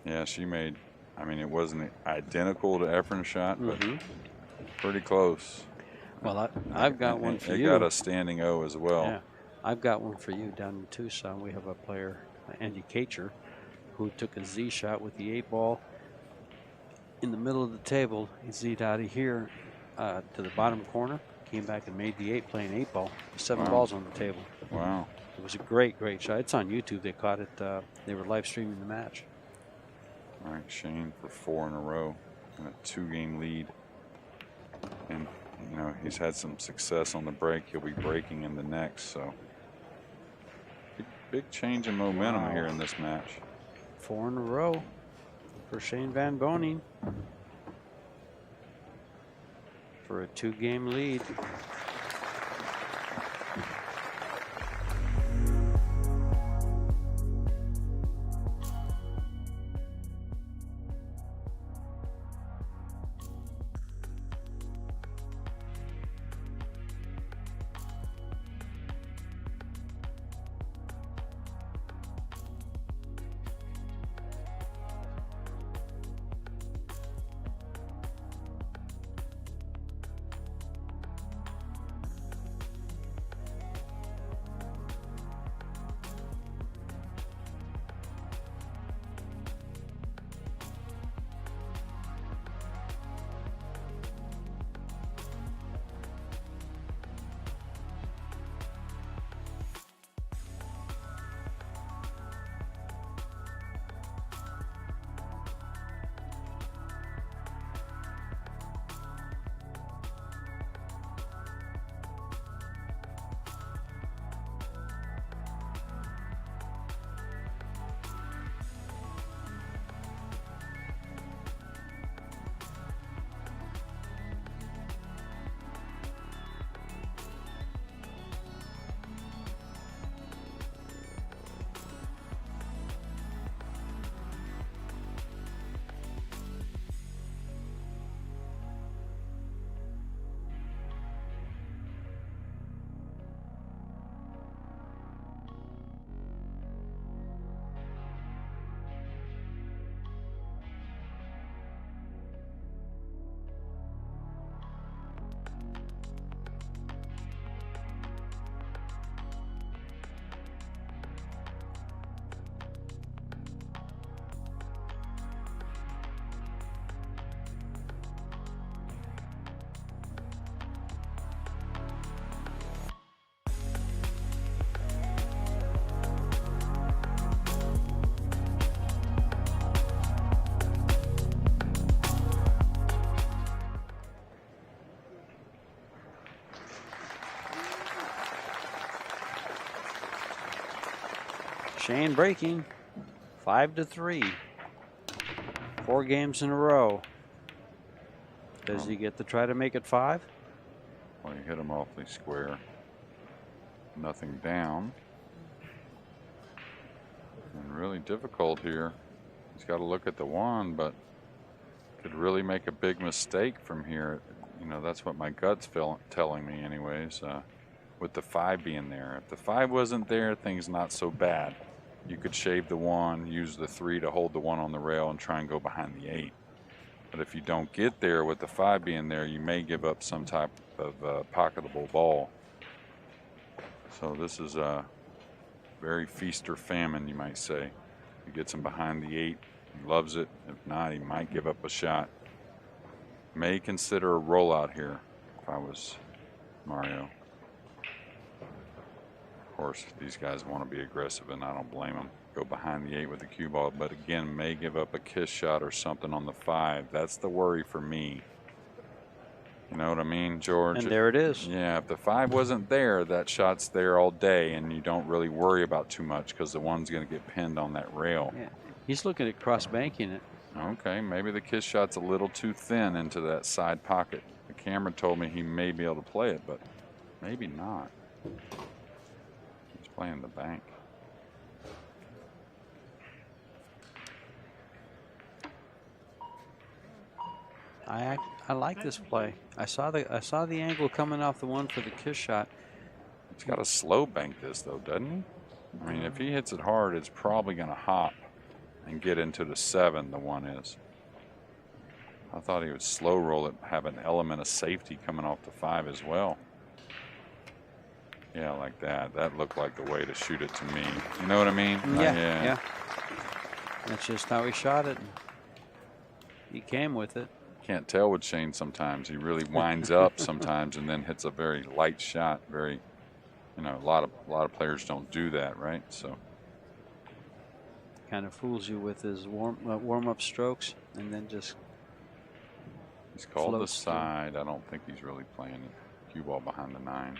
Yeah, she made, I mean, it wasn't identical to Efren's shot, but pretty close. Well, I've got one for you. It got a standing O as well. Yeah, I've got one for you down in Tucson. We have a player, Andy Kacher, who took a Z shot with the 8 ball in the middle of the table. He Z'd out of here to the bottom corner, came back and made the 8 playing 8 ball. 7 balls on the table. Wow. It was a great, great shot. It's on YouTube. They caught it. They were live streaming the match. All right, Shane for 4 in a row and a 2-game lead. And, you know, he's had some success on the break. He'll be breaking in the next, so big change in momentum here in this match. 4 in a row for Shane Van Boening for a 2-game lead. Shane breaking 5-3. 4 games in a row. Does he get to try to make it 5? Well, you hit him awfully square. Nothing down. And really difficult here. He's got to look at the 1, but could really make a big mistake from here. You know, that's what my gut's telling me anyways, with the 5 being there. If the 5 wasn't there, things not so bad. you could shave the 1, use the 3 to hold the 1 on the rail, and try and go behind the 8. But if you don't get there with the 5 being there, you may give up some type of pocketable ball. So this is a very feast or famine, you might say. He gets him behind the 8. He loves it. If not, he might give up a shot. May consider a rollout here if I was Mario. Of course, these guys want to be aggressive, and I don't blame them. Go behind the 8 with the cue ball, but again, may give up a kiss shot or something on the 5. That's the worry for me. You know what I mean, George? And there it is. Yeah, if the 5 wasn't there, that shot's there all day, and you don't really worry about too much because the 1's going to get pinned on that rail. Yeah. He's looking at cross banking it. Okay, maybe the kiss shot's a little too thin into that side pocket. The camera told me he may be able to play it, but maybe not. He's playing the bank. I like this play. I saw the angle coming off the 1 for the kiss shot. He's got to slow bank this though, doesn't he? I mean, if he hits it hard, it's probably going to hop and get into the 7, the 1 is. I thought he would slow roll it, have an element of safety coming off the 5 as well. Yeah, like that. That looked like the way to shoot it to me. You know what I mean? Yeah. That's just how he shot it. He came with it. Can't tell with Shane sometimes. He really winds up sometimes and then hits a very light shot. Very, you know, a lot of players don't do that, right? So kind of fools you with his warm-up strokes, and then just he's called the side. I don't think he's really playing cue ball behind the 9.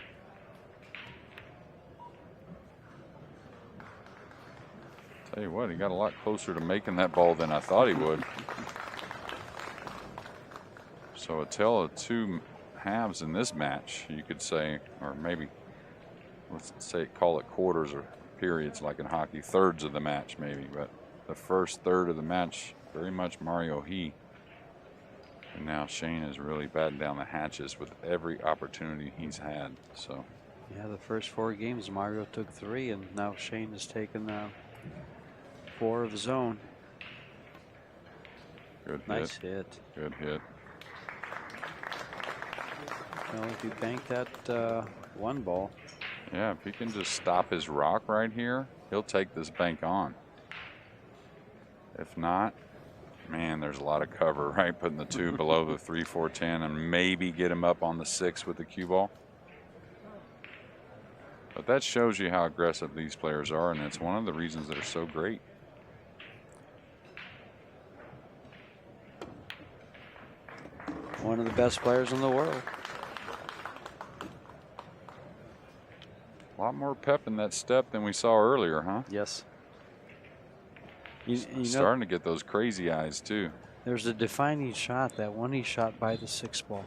Tell you what, he got a lot closer to making that ball than I thought he would. So a tale of 2 halves in this match, you could say, or maybe let's say call it quarters or periods like in hockey, thirds of the match maybe, but the first third of the match very much Mario he. And now Shane is really batting down the hatches with every opportunity he's had. So yeah, the first 4 games Mario took 3, and now Shane has taken 4 of his own. Good hit. Nice hit. Good hit. Well, if you bank that 1 ball. Yeah, if he can just stop his rock right here, he'll take this bank on. If not, man, there's a lot of cover, right? Putting the 2 below the 3, 4, 10, and maybe get him up on the 6 with the cue ball. But that shows you how aggressive these players are, and it's one of the reasons they're so great. One of the best players in the world. A lot more pep in that step than we saw earlier, huh? Yes. You starting to get those crazy eyes too. There's a defining shot, that one he shot by the 6 ball.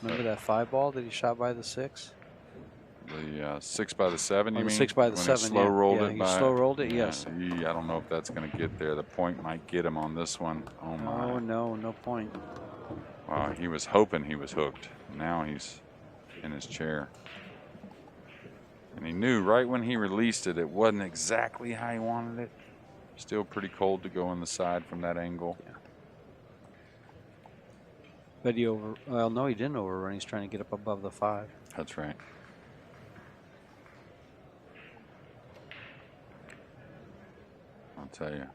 Remember that 5 ball that he shot by the 6? The 6 by the 7, you mean? 6 by the 7. Slow rolled it. He slow rolled it. Yes. I don't know if that's going to get there. The point might get him on this one. Oh my. Oh no, no point. Wow, he was hoping he was hooked. Now he's in his chair. And he knew right when he released it, it wasn't exactly how he wanted it. Still pretty cold to go on the side from that angle. Yeah. But well, no, he didn't overrun. He's trying to get up above the 5. That's right. I'll tell you.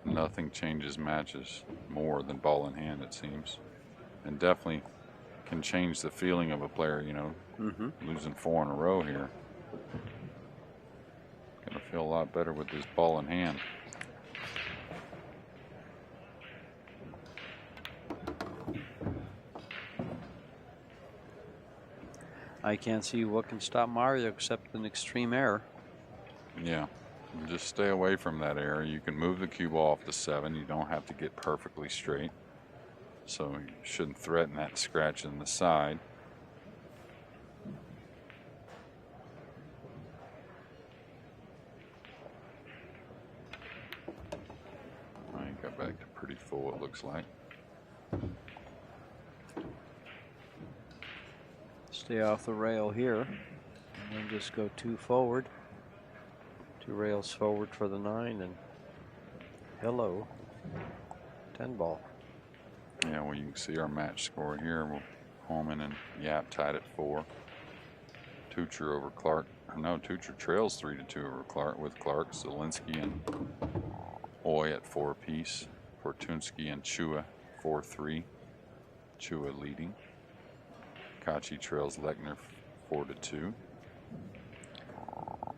Nothing changes matches more than ball in hand, it seems. And definitely can change the feeling of a player, you know, losing 4 in a row here. Gonna feel a lot better with this ball in hand. I can't see what can stop Mario except an extreme error. Yeah, just stay away from that error. You can move the cue ball off the 7. You don't have to get perfectly straight. So you shouldn't threaten that scratch in the side. I got back to pretty full, it looks like. Stay off the rail here. And And just go 2 forward. 2 rails forward for the 9, and hello, 10 ball. Yeah, well, you can see our match score here. Holman and Yap tied at 4. Tucher over Clark. No, Tucher trails 3-2 over Clark, with Clark, Zielinski, and Oy at 4 apiece. Fortunsky and Chua 4-3. Chua leading. Kachi trails Lechner 4-2.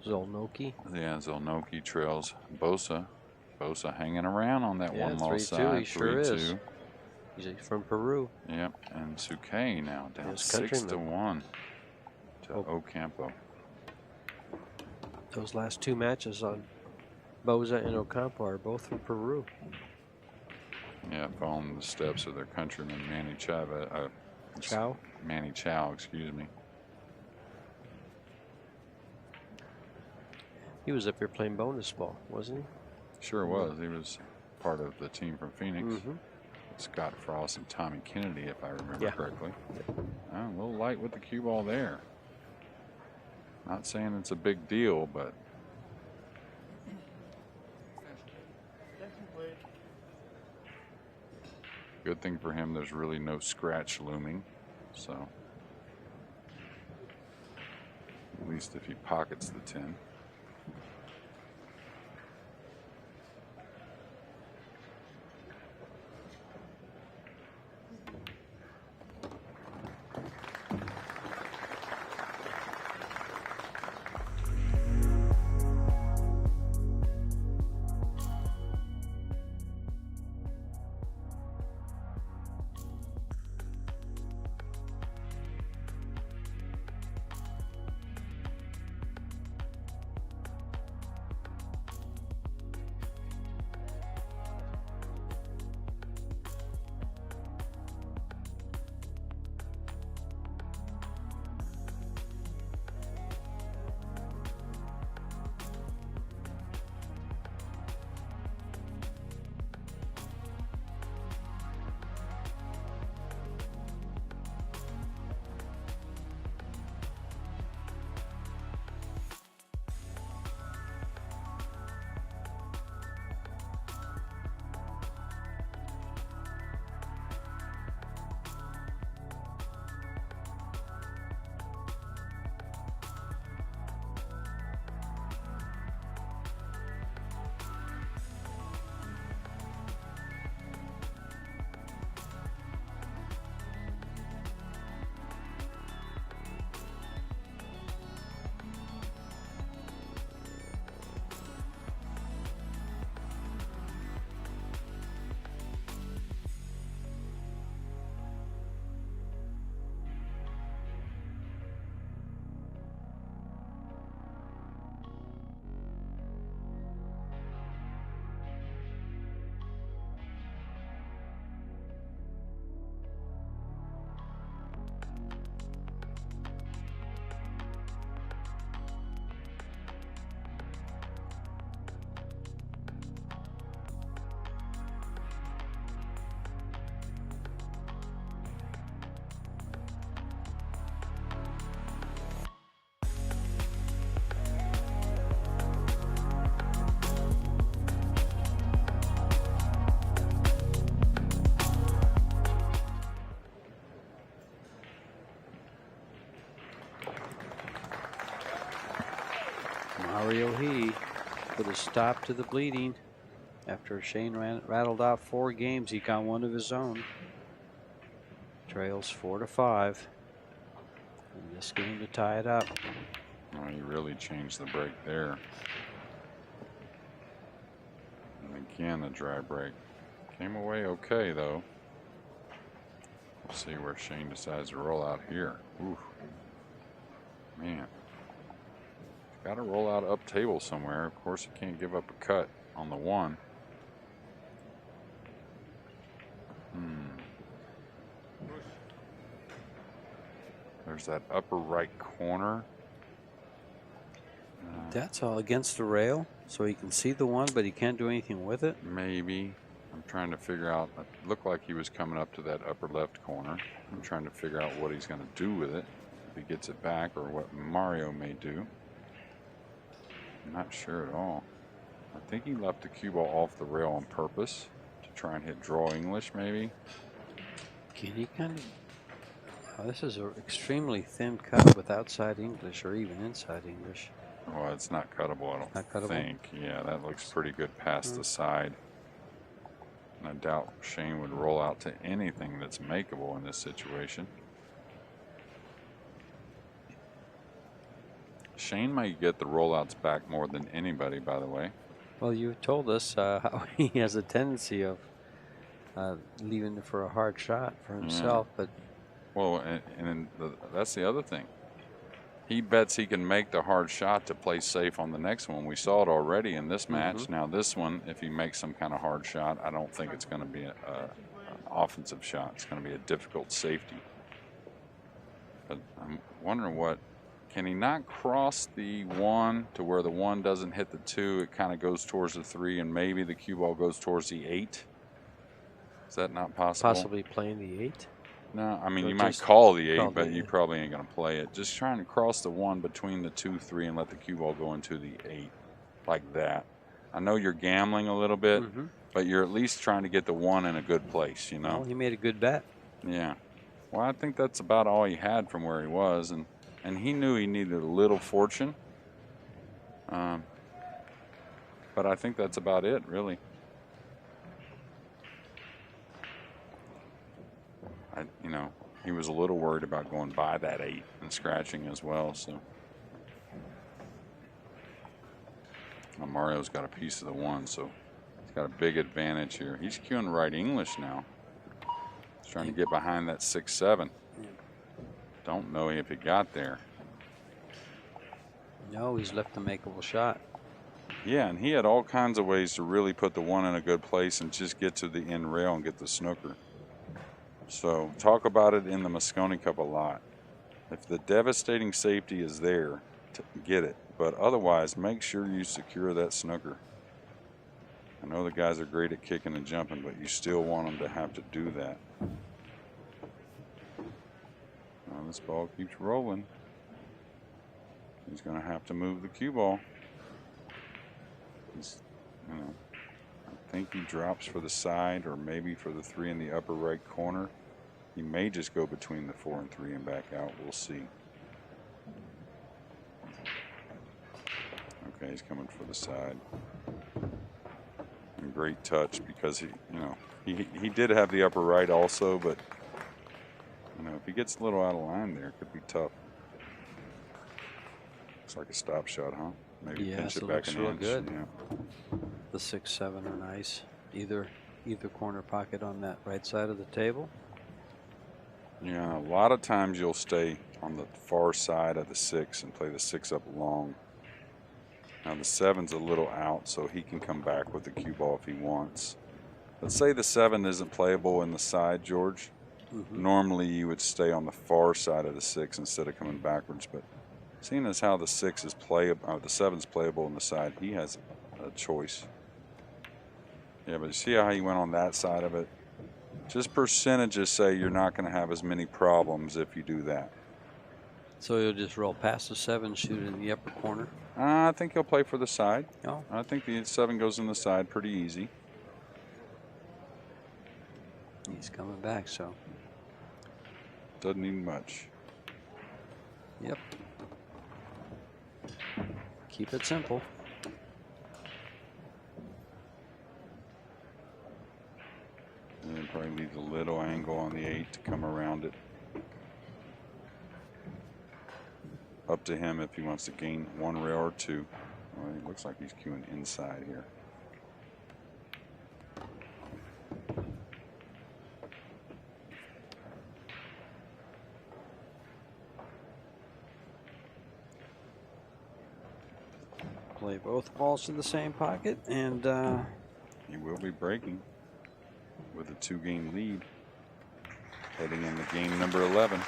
Zolnoki. Yeah, Zolnoki trails Bosa. Bosa hanging around on that one loss side. He sure is. He's from Peru. Yep, and Suke now down 6-1 to Ocampo. Those last 2 matches on Boza and Ocampo are both from Peru. Yeah, following the steps of their countryman Manny Chow? Manny Chow, excuse me. He was up here playing bonus ball, wasn't he? Sure was. He was part of the team from Phoenix. Mm-hmm. Scott Frost and Tommy Kennedy, if I remember correctly. A little light with the cue ball there. Not saying it's a big deal, but good thing for him, there's really no scratch looming. So at least if he pockets the 10. Mario He put a stop to the bleeding after Shane rattled off 4 games. He got one of his own. Trails 4-5 in this game to tie it up. Oh, he really changed the break there. And again, a dry break. Came away okay, though. We'll see where Shane decides to roll out here. Ooh. Man. Got to roll out up table somewhere. Of course, he can't give up a cut on the 1. There's that upper right corner. That's all against the rail, so he can see the 1, but he can't do anything with it. Maybe. I'm trying to figure out. It looked like he was coming up to that upper left corner. I'm trying to figure out what he's going to do with it. he gets it back or what Mario may do. I'm not sure at all. I think he left the cue ball off the rail on purpose to try and hit draw English, maybe. Can he kind of... Oh, this is an extremely thin cut with outside English or even inside English. Well, it's not cuttable, I don't think. Yeah, that looks pretty good past the side. And I doubt Shane would roll out to anything that's makeable in this situation. Shane might get the rollouts back more than anybody, by the way. Well, you told us how he has a tendency of leaving for a hard shot for himself, but... Well, and that's the other thing. He bets he can make the hard shot to play safe on the next one. We saw it already in this match. Now this one, if he makes some kind of hard shot, I don't think it's going to be an offensive shot. It's going to be a difficult safety. But I'm wondering can he not cross the 1 to where the 1 doesn't hit the 2? It kind of goes towards the 3, and maybe the cue ball goes towards the 8. Is that not possible? Possibly playing the 8? No, I mean, Or you might call the 8, but you probably ain't going to play it. Just trying to cross the 1 between the 2, 3, and let the cue ball go into the 8 like that. I know you're gambling a little bit, but you're at least trying to get the 1 in a good place, you know? Well, he made a good bet. Yeah. Well, I think that's about all he had from where he was, and he knew he needed a little fortune. But I think that's about it, really. You know, he was a little worried about going by that 8 and scratching as well. So now Mario's got a piece of the 1, so he's got a big advantage here. He's cueing right English now. He's trying to get behind that 6-7. Don't know if he got there. No, he's left a makeable shot. Yeah, and he had all kinds of ways to really put the 1 in a good place and just get to the end rail and get the snooker. So talk about it in the Moscone Cup a lot. If the devastating safety is there, get it. But otherwise, make sure you secure that snooker. I know the guys are great at kicking and jumping, but you still want them to have to do that. Now this ball keeps rolling. He's going to have to move the cue ball. You know, I think he drops for the side or maybe for the 3 in the upper right corner. He may just go between the 4 and 3 and back out. We'll see. Okay, he's coming for the side. And great touch because he did have the upper right also, but if he gets a little out of line there, it could be tough. Looks like a stop shot, huh? Maybe pinch it back an inch. Good. Yeah. The 6-7 are nice. Either corner pocket on that right side of the table. Yeah, a lot of times you'll stay on the far side of the 6 and play the 6 up long. Now the 7's a little out, so he can come back with the cue ball if he wants. Let's say the 7 isn't playable in the side, George. Normally you would stay on the far side of the 6 instead of coming backwards, but seeing as how the 6 is playable, the 7's playable on the side, he has a choice. Yeah, but you see how he went on that side of it? Just percentages say you're not going to have as many problems if you do that. So he'll just roll past the 7, shoot in the upper corner? I think he'll play for the side. Oh. I think the 7 goes in the side pretty easy. He's coming back, so. Doesn't need much. Yep. Keep it simple. And then probably leave a little angle on the 8 to come around it. Up to him if he wants to gain 1 rail or 2. Well, it looks like he's cueing inside here. Play both balls to the same pocket, and he will be breaking with a 2-game lead, heading into game number 11.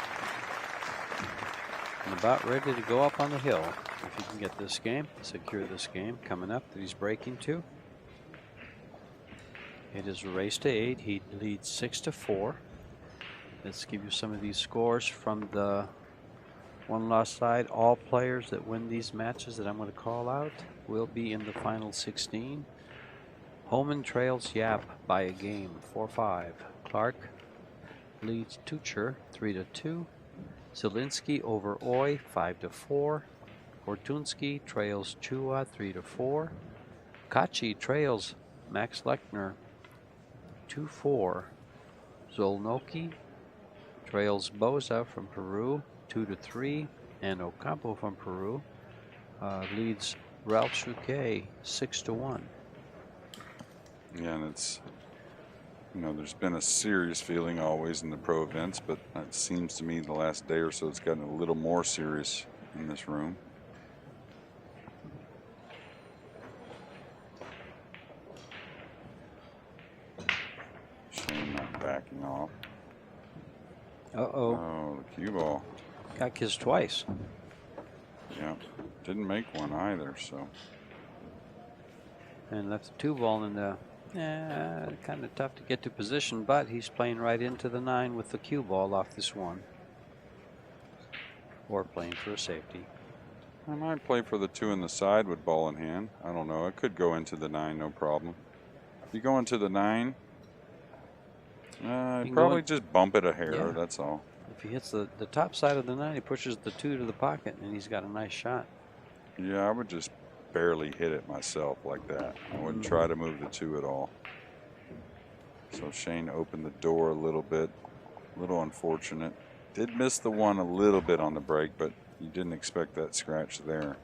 and about ready to go up on the hill. If he can get this game, secure this game coming up that he's breaking to. It is a race to 8. He leads 6-4. Let's give you some of these scores from the One lost side. All players that win these matches that I'm going to call out will be in the final 16. Holman trails Yap by a game, 4-5. Clark leads Tucher, 3-2. Zielinski over Oy, 5-4. Fortunsky trails Chua, 3-4. Kachi trails Max Lechner, 2-4. Zolnoki trails Boza from Peru, 2-3. And Ocampo from Peru leads Ralph Souquet, 6-1. Yeah, and it's, you know, there's been a serious feeling always in the pro events, but it seems to me the last day or so it's gotten a little more serious in this room. Shane not backing off. Uh-oh. Oh, the cue ball. Got kissed twice. Yeah, didn't make one either, so. And left the 2 ball in the, kind of tough to get to position, but he's playing right into the 9 with the cue ball off this 1. Or playing for a safety. I might play for the 2 in the side with ball in hand. I don't know. It could go into the 9, no problem. If you go into the 9, probably just bump it a hair, Yeah. that's all. If he hits the top side of the 9, he pushes the 2 to the pocket, and he's got a nice shot. Yeah, I would just barely hit it myself like that. I wouldn't try to move the 2 at all. So Shane opened the door a little bit. A little unfortunate. Did miss the 1 a little bit on the break, but you didn't expect that scratch there.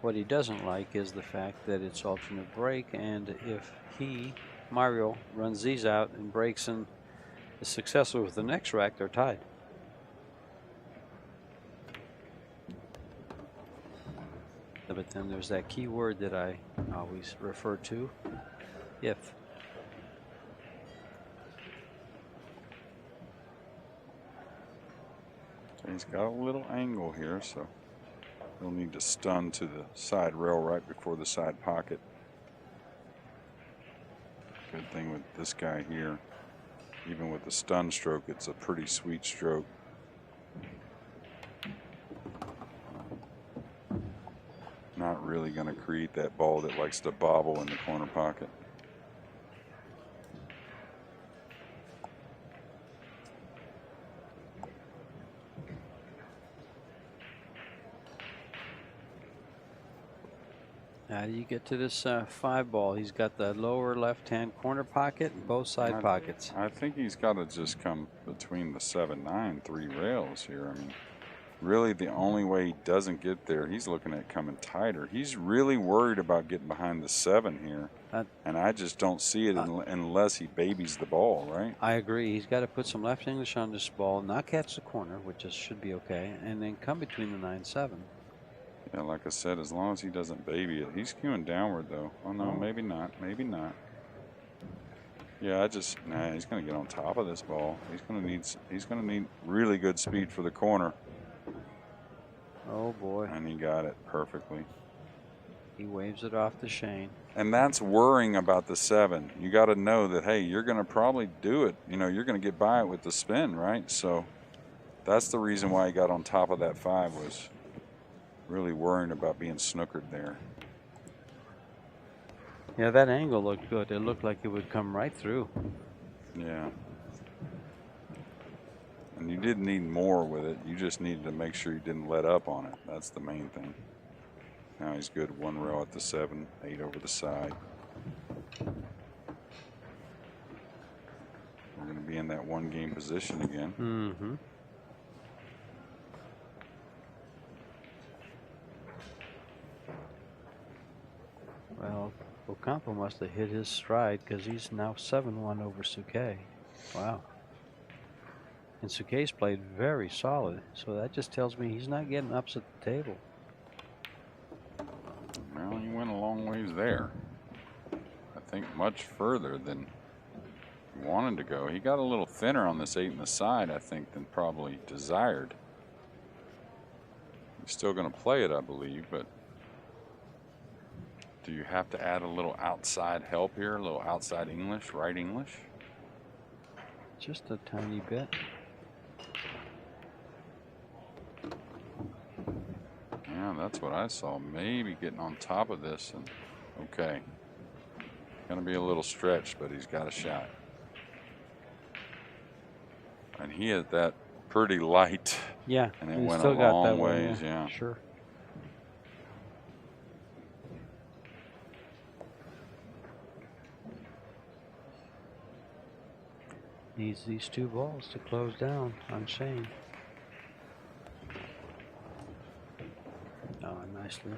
What he doesn't like is the fact that it's alternate break, and if Mario, runs these out and breaks and is successful with the next rack, they're tied. But then there's that key word that I always refer to, if. He's got a little angle here, so he'll need to stun to the side rail right before the side pocket. Good thing with this guy here, even with the stun stroke, it's a pretty sweet stroke. Not really going to create that ball that likes to bobble in the corner pocket. How do you get to this 5 ball? He's got the lower left-hand corner pocket and both side pockets. I think he's got to just come between the 7-9, 3 rails here. I mean, really the only way he doesn't get there, he's looking at coming tighter. He's really worried about getting behind the 7 here. And I just don't see it unless he babies the ball, right? I agree. He's got to put some left English on this ball, not catch the corner, which should be okay, and then come between the 9-7. Yeah, like I said, as long as he doesn't baby it. He's queuing downward though. Oh no, maybe not. Maybe not. Yeah, he's gonna get on top of this ball. He's gonna need really good speed for the corner. Oh boy. And he got it perfectly. He waves it off to Shane. And that's worrying about the 7. You got to know that, hey, you're going to probably do it. You know, you're going to get by it with the spin, right? So that's the reason why he got on top of that 5, was really worrying about being snookered there. Yeah, that angle looked good. It looked like it would come right through. Yeah. And you didn't need more with it. You just needed to make sure you didn't let up on it. That's the main thing. Now he's good. 1 rail at the 7, 8 over the side. We're going to be in that 1 game position again. Mm-hmm. Well, Ocampo must have hit his stride, because he's now 7-1 over Souquet. Wow. And Souquet's played very solid, so that just tells me he's not getting ups at the table. Well, he went a long ways there. I think much further than he wanted to go. He got a little thinner on this 8 in the side, I think, than probably desired. He's still going to play it, I believe, but do you have to add a little outside help here, a little outside English, right English? Just a tiny bit. Yeah, that's what I saw. Maybe getting on top of this. And okay. Going to be a little stretched, but he's got a shot. And he hit that pretty light. Yeah. And it he went a still got long that one, ways, yeah. Sure. Needs these 2 balls to close down on Shane. Oh, nicely.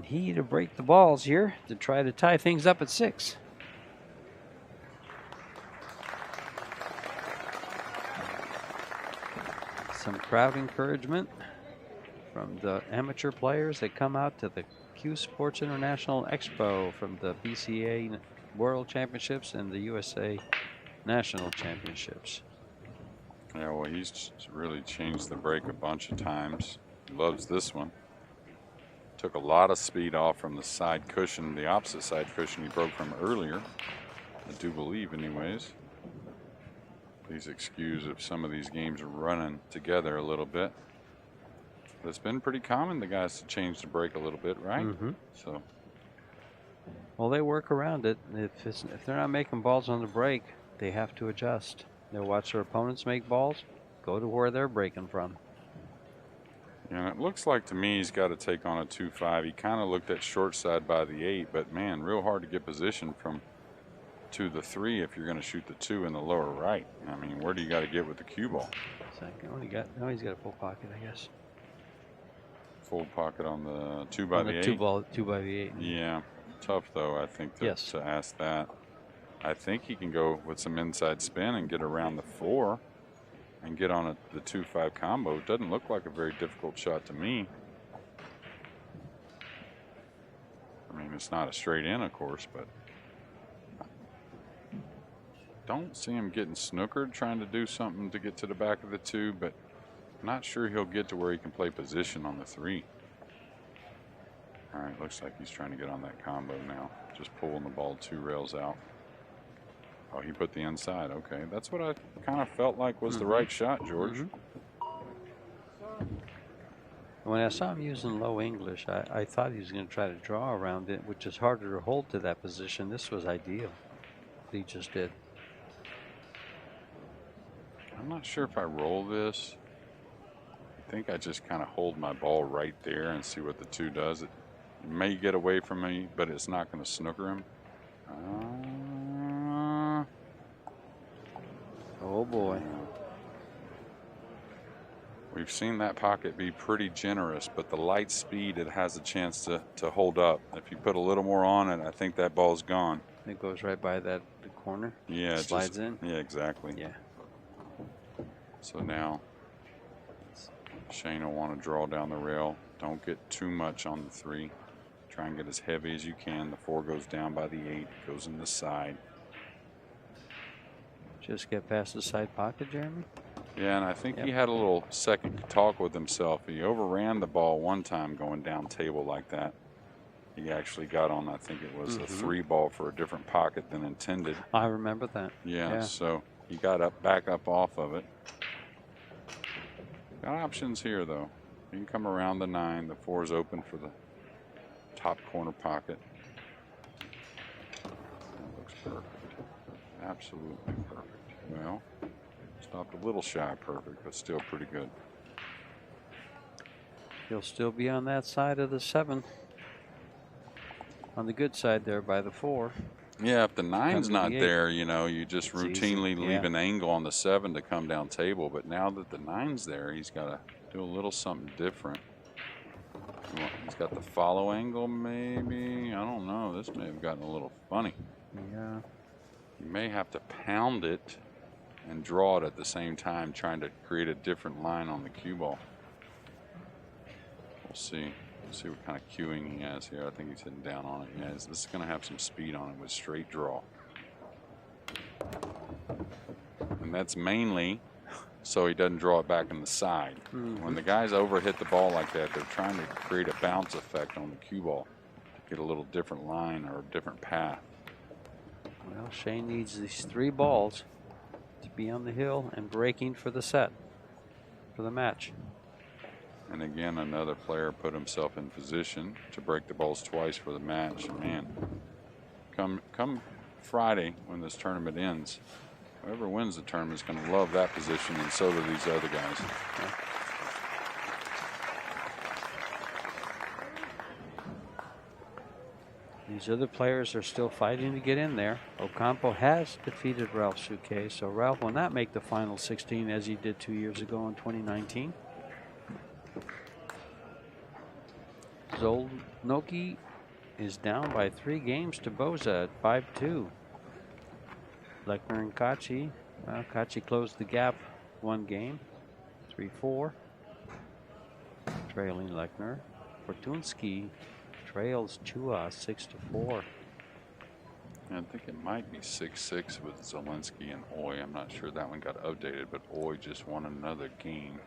He to break the balls here to try to tie things up at 6. Some crowd encouragement from the amateur players that come out to the CueSports International Expo from the BCA World Championships and the USA National Championships. Yeah, well, he's really changed the break a bunch of times. He loves this one. Took a lot of speed off from the side cushion, the opposite side cushion he broke from earlier. I do believe, anyways. Please excuse if some of these games are running together a little bit. But it's been pretty common, the guys to change the break a little bit, right? Mm-hmm. So. Well, they work around it. If they're not making balls on the break, they have to adjust. They'll watch their opponents make balls, go to where they're breaking from. And it looks like to me he's got to take on a 2-5. He kind of looked at short side by the 8, but man, real hard to get position from to the 3 if you're going to shoot the 2 in the lower right. I mean, where do you got to get with the cue ball? Now he's got a full pocket, I guess. Full pocket on the 2 by the 8? 2 by the 8. Yeah, tough though, I think, to ask that. I think he can go with some inside spin and get around the 4 and get on the 2-5 combo. It doesn't look like a very difficult shot to me. I mean, it's not a straight in, of course, but don't see him getting snookered trying to do something to get to the back of the 2, but I'm not sure he'll get to where he can play position on the 3. All right, looks like he's trying to get on that combo now, just pulling the ball 2 rails out. Oh, he put the inside. Okay, that's what I kind of felt like was the right shot, George. When I saw him using low English, I thought he was going to try to draw around it, which is harder to hold to that position. This was ideal. He just did. I'm not sure if I roll this. think I just kind of hold my ball right there and see what the 2 does. It may get away from me, but it's not going to snooker him. Oh boy. We've seen that pocket be pretty generous, but the light speed, it has a chance to hold up. If you put a little more on it, I think that ball's gone. It goes right by the corner. Yeah, it slides in. Yeah, exactly. Yeah. So now Shane will want to draw down the rail. Don't get too much on the 3. Try and get as heavy as you can. The 4 goes down by the 8, goes in the side. Just get past the side pocket, Jeremy. Yeah, and I think he had a little second talk with himself. He overran the ball one time going down table like that. He actually got on, I think it was a 3 ball for a different pocket than intended. I remember that. Yeah, so he got back up off of it. Got options here, though. You can come around the 9. The 4 is open for the top corner pocket. That looks perfect. Absolutely perfect. Well, stopped a little shy of perfect, but still pretty good. He'll still be on that side of the 7. On the good side there by the 4. Yeah, if the 9's not the there, you know, you just routinely easy. leave an angle on the 7 to come down table. But now that the 9's there, he's got to do a little something different. He's got the follow angle, maybe. I don't know. This may have gotten a little funny. Yeah. You may have to pound it and draw it at the same time, trying to create a different line on the cue ball. We'll see. We'll see what kind of cueing he has here. I think he's hitting down on it. Yeah, this is going to have some speed on it with straight draw. And that's mainly so he doesn't draw it back in the side. When the guys overhit the ball like that, they're trying to create a bounce effect on the cue ball to get a little different line or a different path. Well, Shane needs these 3 balls to be on the hill and breaking for the set, for the match. And again, another player put himself in position to break the balls twice for the match. And man, come Friday when this tournament ends, whoever wins the tournament is going to love that position, and so do these other guys. Yeah. These other players are still fighting to get in there. Ocampo has defeated Ralph Souquet, so Ralph will not make the final 16 as he did 2 years ago in 2019. Zolnoki is down by 3 games to Boza at 5-2. Lechner and Kachi. Kachi closed the gap 1 game, 3-4. Trailing Lechner. Fortunski trails Chua 6-4. I think it might be 6-6 with Zelensky and Oy. I'm not sure that one got updated, but Oy just won another game.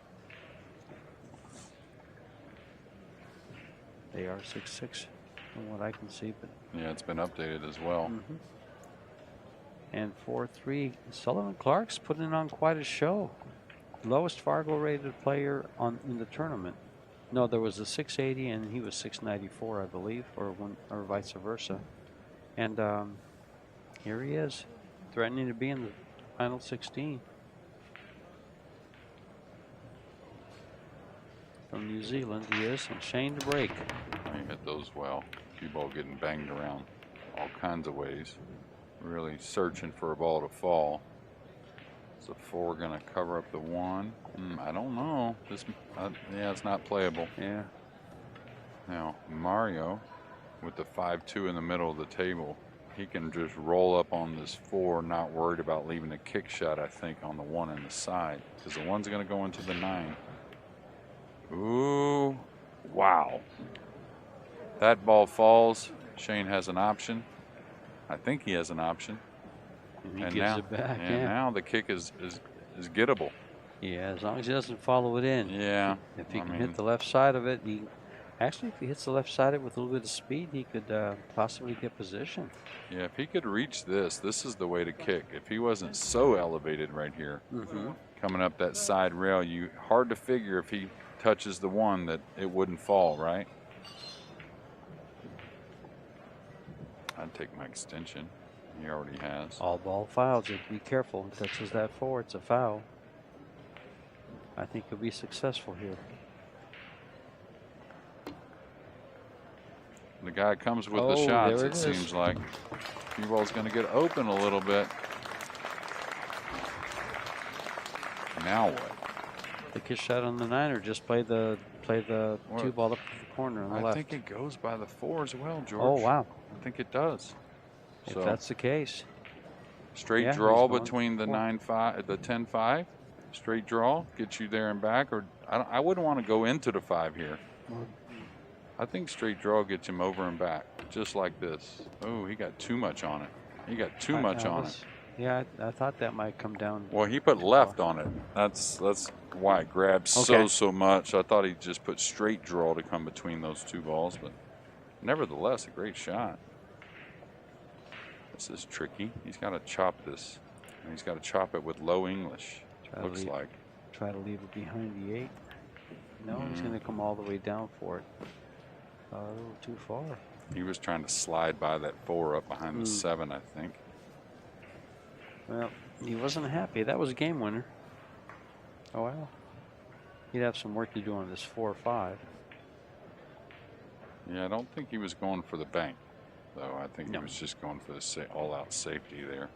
They are 6-6 from what I can see, but Yeah, it's been updated as well. and 4-3. Sullivan Clark's putting on quite a show. Lowest Fargo rated player in the tournament. No, there was a 680 and he was 694, I believe, or vice versa. And here he is, threatening to be in the final 16. From New Zealand he is, and Shane to break. He hit those well. Cue ball getting banged around all kinds of ways. Really searching for a ball to fall. Is the 4 going to cover up the 1? I don't know. Yeah, it's not playable. Yeah. Now, Mario, with the 5-2 in the middle of the table, he can just roll up on this 4, not worried about leaving a kick shot, I think, on the 1 in the side. Because the 1's going to go into the 9. Ooh, wow. That ball falls. Shane has an option. I think he has an option. And he gives it back. And now the kick is gettable. Yeah, as long as he doesn't follow it in. Yeah. If he can hit the left side of it, actually, if he hits the left side of it with a little bit of speed, he could possibly get position. Yeah, if he could reach this is the way to kick. If he wasn't so elevated right here, coming up that side rail, hard to figure if he touches the 1 that it wouldn't fall, right? I'd take my extension. He already has. All ball fouls. Be careful. He touches that 4, it's a foul. I think he'll be successful here. The guy comes with the Oh, shots, there it it is. seems like. Cue ball's going to get open a little bit. Now what? Take his shot on the 9 or just play the Well, cue ball up to the corner on the I left. think it goes by the 4 as well, George. Oh, wow. I think it does. If So that's the case. straight Yeah, draw he's going between the for 9-5, the 10-5. Straight draw, get you there and back. Or I wouldn't want to go into the 5 here. I think straight draw gets him over and back, just like this. Oh, he got too much on it. He got too much on it. Yeah, I thought that might come down. Well, he put left on it. That's why it grabbed so much. I thought he just put straight draw to come between those 2 balls, but nevertheless, a great shot. This is tricky. He's got to chop this. And he's got to chop it with low English. Looks like. Try to leave it behind the 8. No, he's going to come all the way down for it. A little too far. He was trying to slide by that 4 up behind the 7, I think. Well, he wasn't happy. That was a game winner. Oh, well. He'd have some work to do on this 4 or 5. Yeah, I don't think he was going for the bank, though. I think he was just going for the all-out safety there.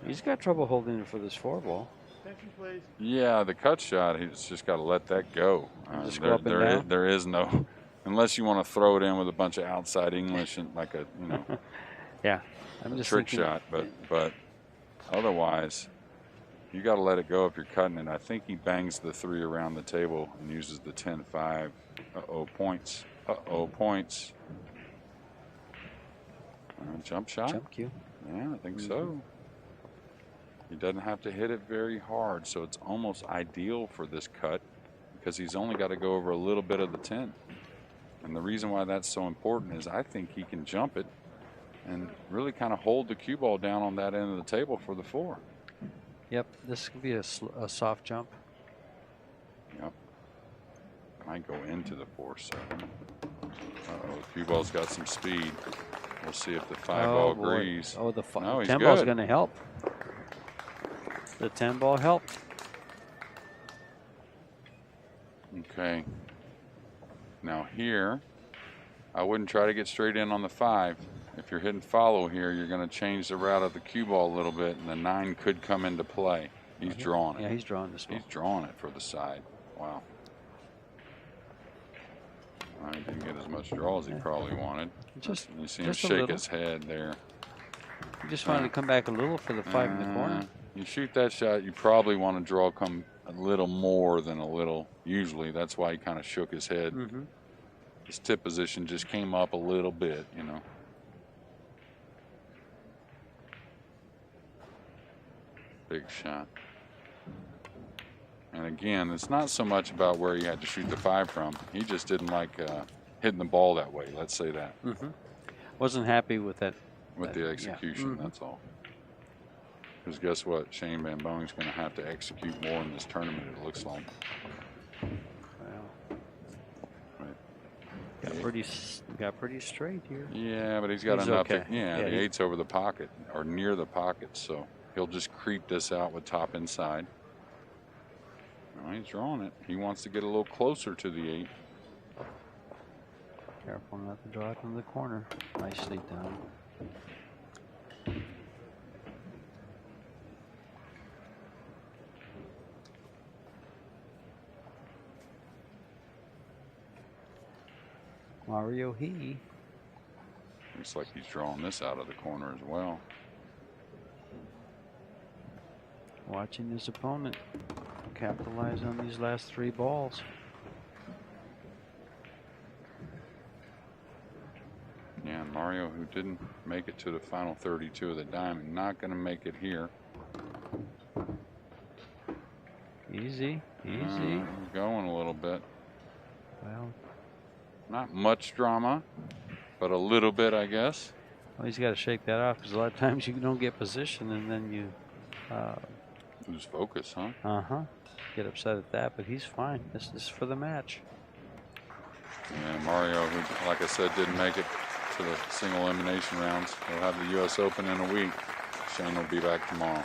He's got trouble holding it for this 4 ball. Attention, please. Yeah, the cut shot, he's just got to let that go. Just go up and down? There is no, unless you want to throw it in with a bunch of outside English and like a, Yeah, I'm just trick thinking, shot. But otherwise, you got to let it go if you're cutting it. I think he bangs the 3 around the table and uses the 10-5. Uh-oh, points. Uh-oh, points. Jump shot? Jump cue. Yeah, I think so. He doesn't have to hit it very hard, so it's almost ideal for this cut because he's only got to go over a little bit of the 10. And the reason why that's so important is I think he can jump it and really kind of hold the cue ball down on that end of the table for the 4. Yep, this could be a soft jump. Yep. Might go into the 4-7. Uh-oh, the cue ball's got some speed. We'll see if the 5 ball agrees. Oh, the No, he's 10 ball's good. going to help. The 10 ball helped. Okay. Now here, I wouldn't try to get straight in on the 5. If you're hitting follow here, you're going to change the route of the cue ball a little bit, and the 9 could come into play. He's drawing it. Yeah, he's drawing this ball. He's drawing it for the side. Wow. Well, he didn't get as much draw as he probably wanted. You see him shake his head there. He just wanted to come back a little for the 5 in the corner. You shoot that shot, you probably want to draw come a little more than a little. Usually, that's why he kind of shook his head. His tip position just came up a little bit, Big shot. And again, it's not so much about where he had to shoot the 5 from. He just didn't like hitting the ball that way. Let's say that. Wasn't happy with that. With the execution, that's all. Because guess what? Shane Van Boening's going to have to execute more in this tournament, it looks like. Well, got pretty straight here. Yeah, but he's got enough. Okay. The 8's over the pocket or near the pocket, so he'll just creep this out with top inside. Oh, he's drawing it. He wants to get a little closer to the 8. Careful not to draw it from the corner. Nicely done. Mario He. Looks like he's drawing this out of the corner as well. Watching his opponent capitalize on these last 3 balls. Yeah, Mario, who didn't make it to the final 32 of the diamond, not going to make it here. Easy, easy. Going a little bit. Well, not much drama, but a little bit, I guess. Well, he's got to shake that off because a lot of times you don't get position and then you lose focus, huh? Get upset at that, but he's fine. This is for the match. And Mario, who, like I said, didn't make it to the single elimination rounds. He'll have the U.S. Open in a week. Shane will be back tomorrow.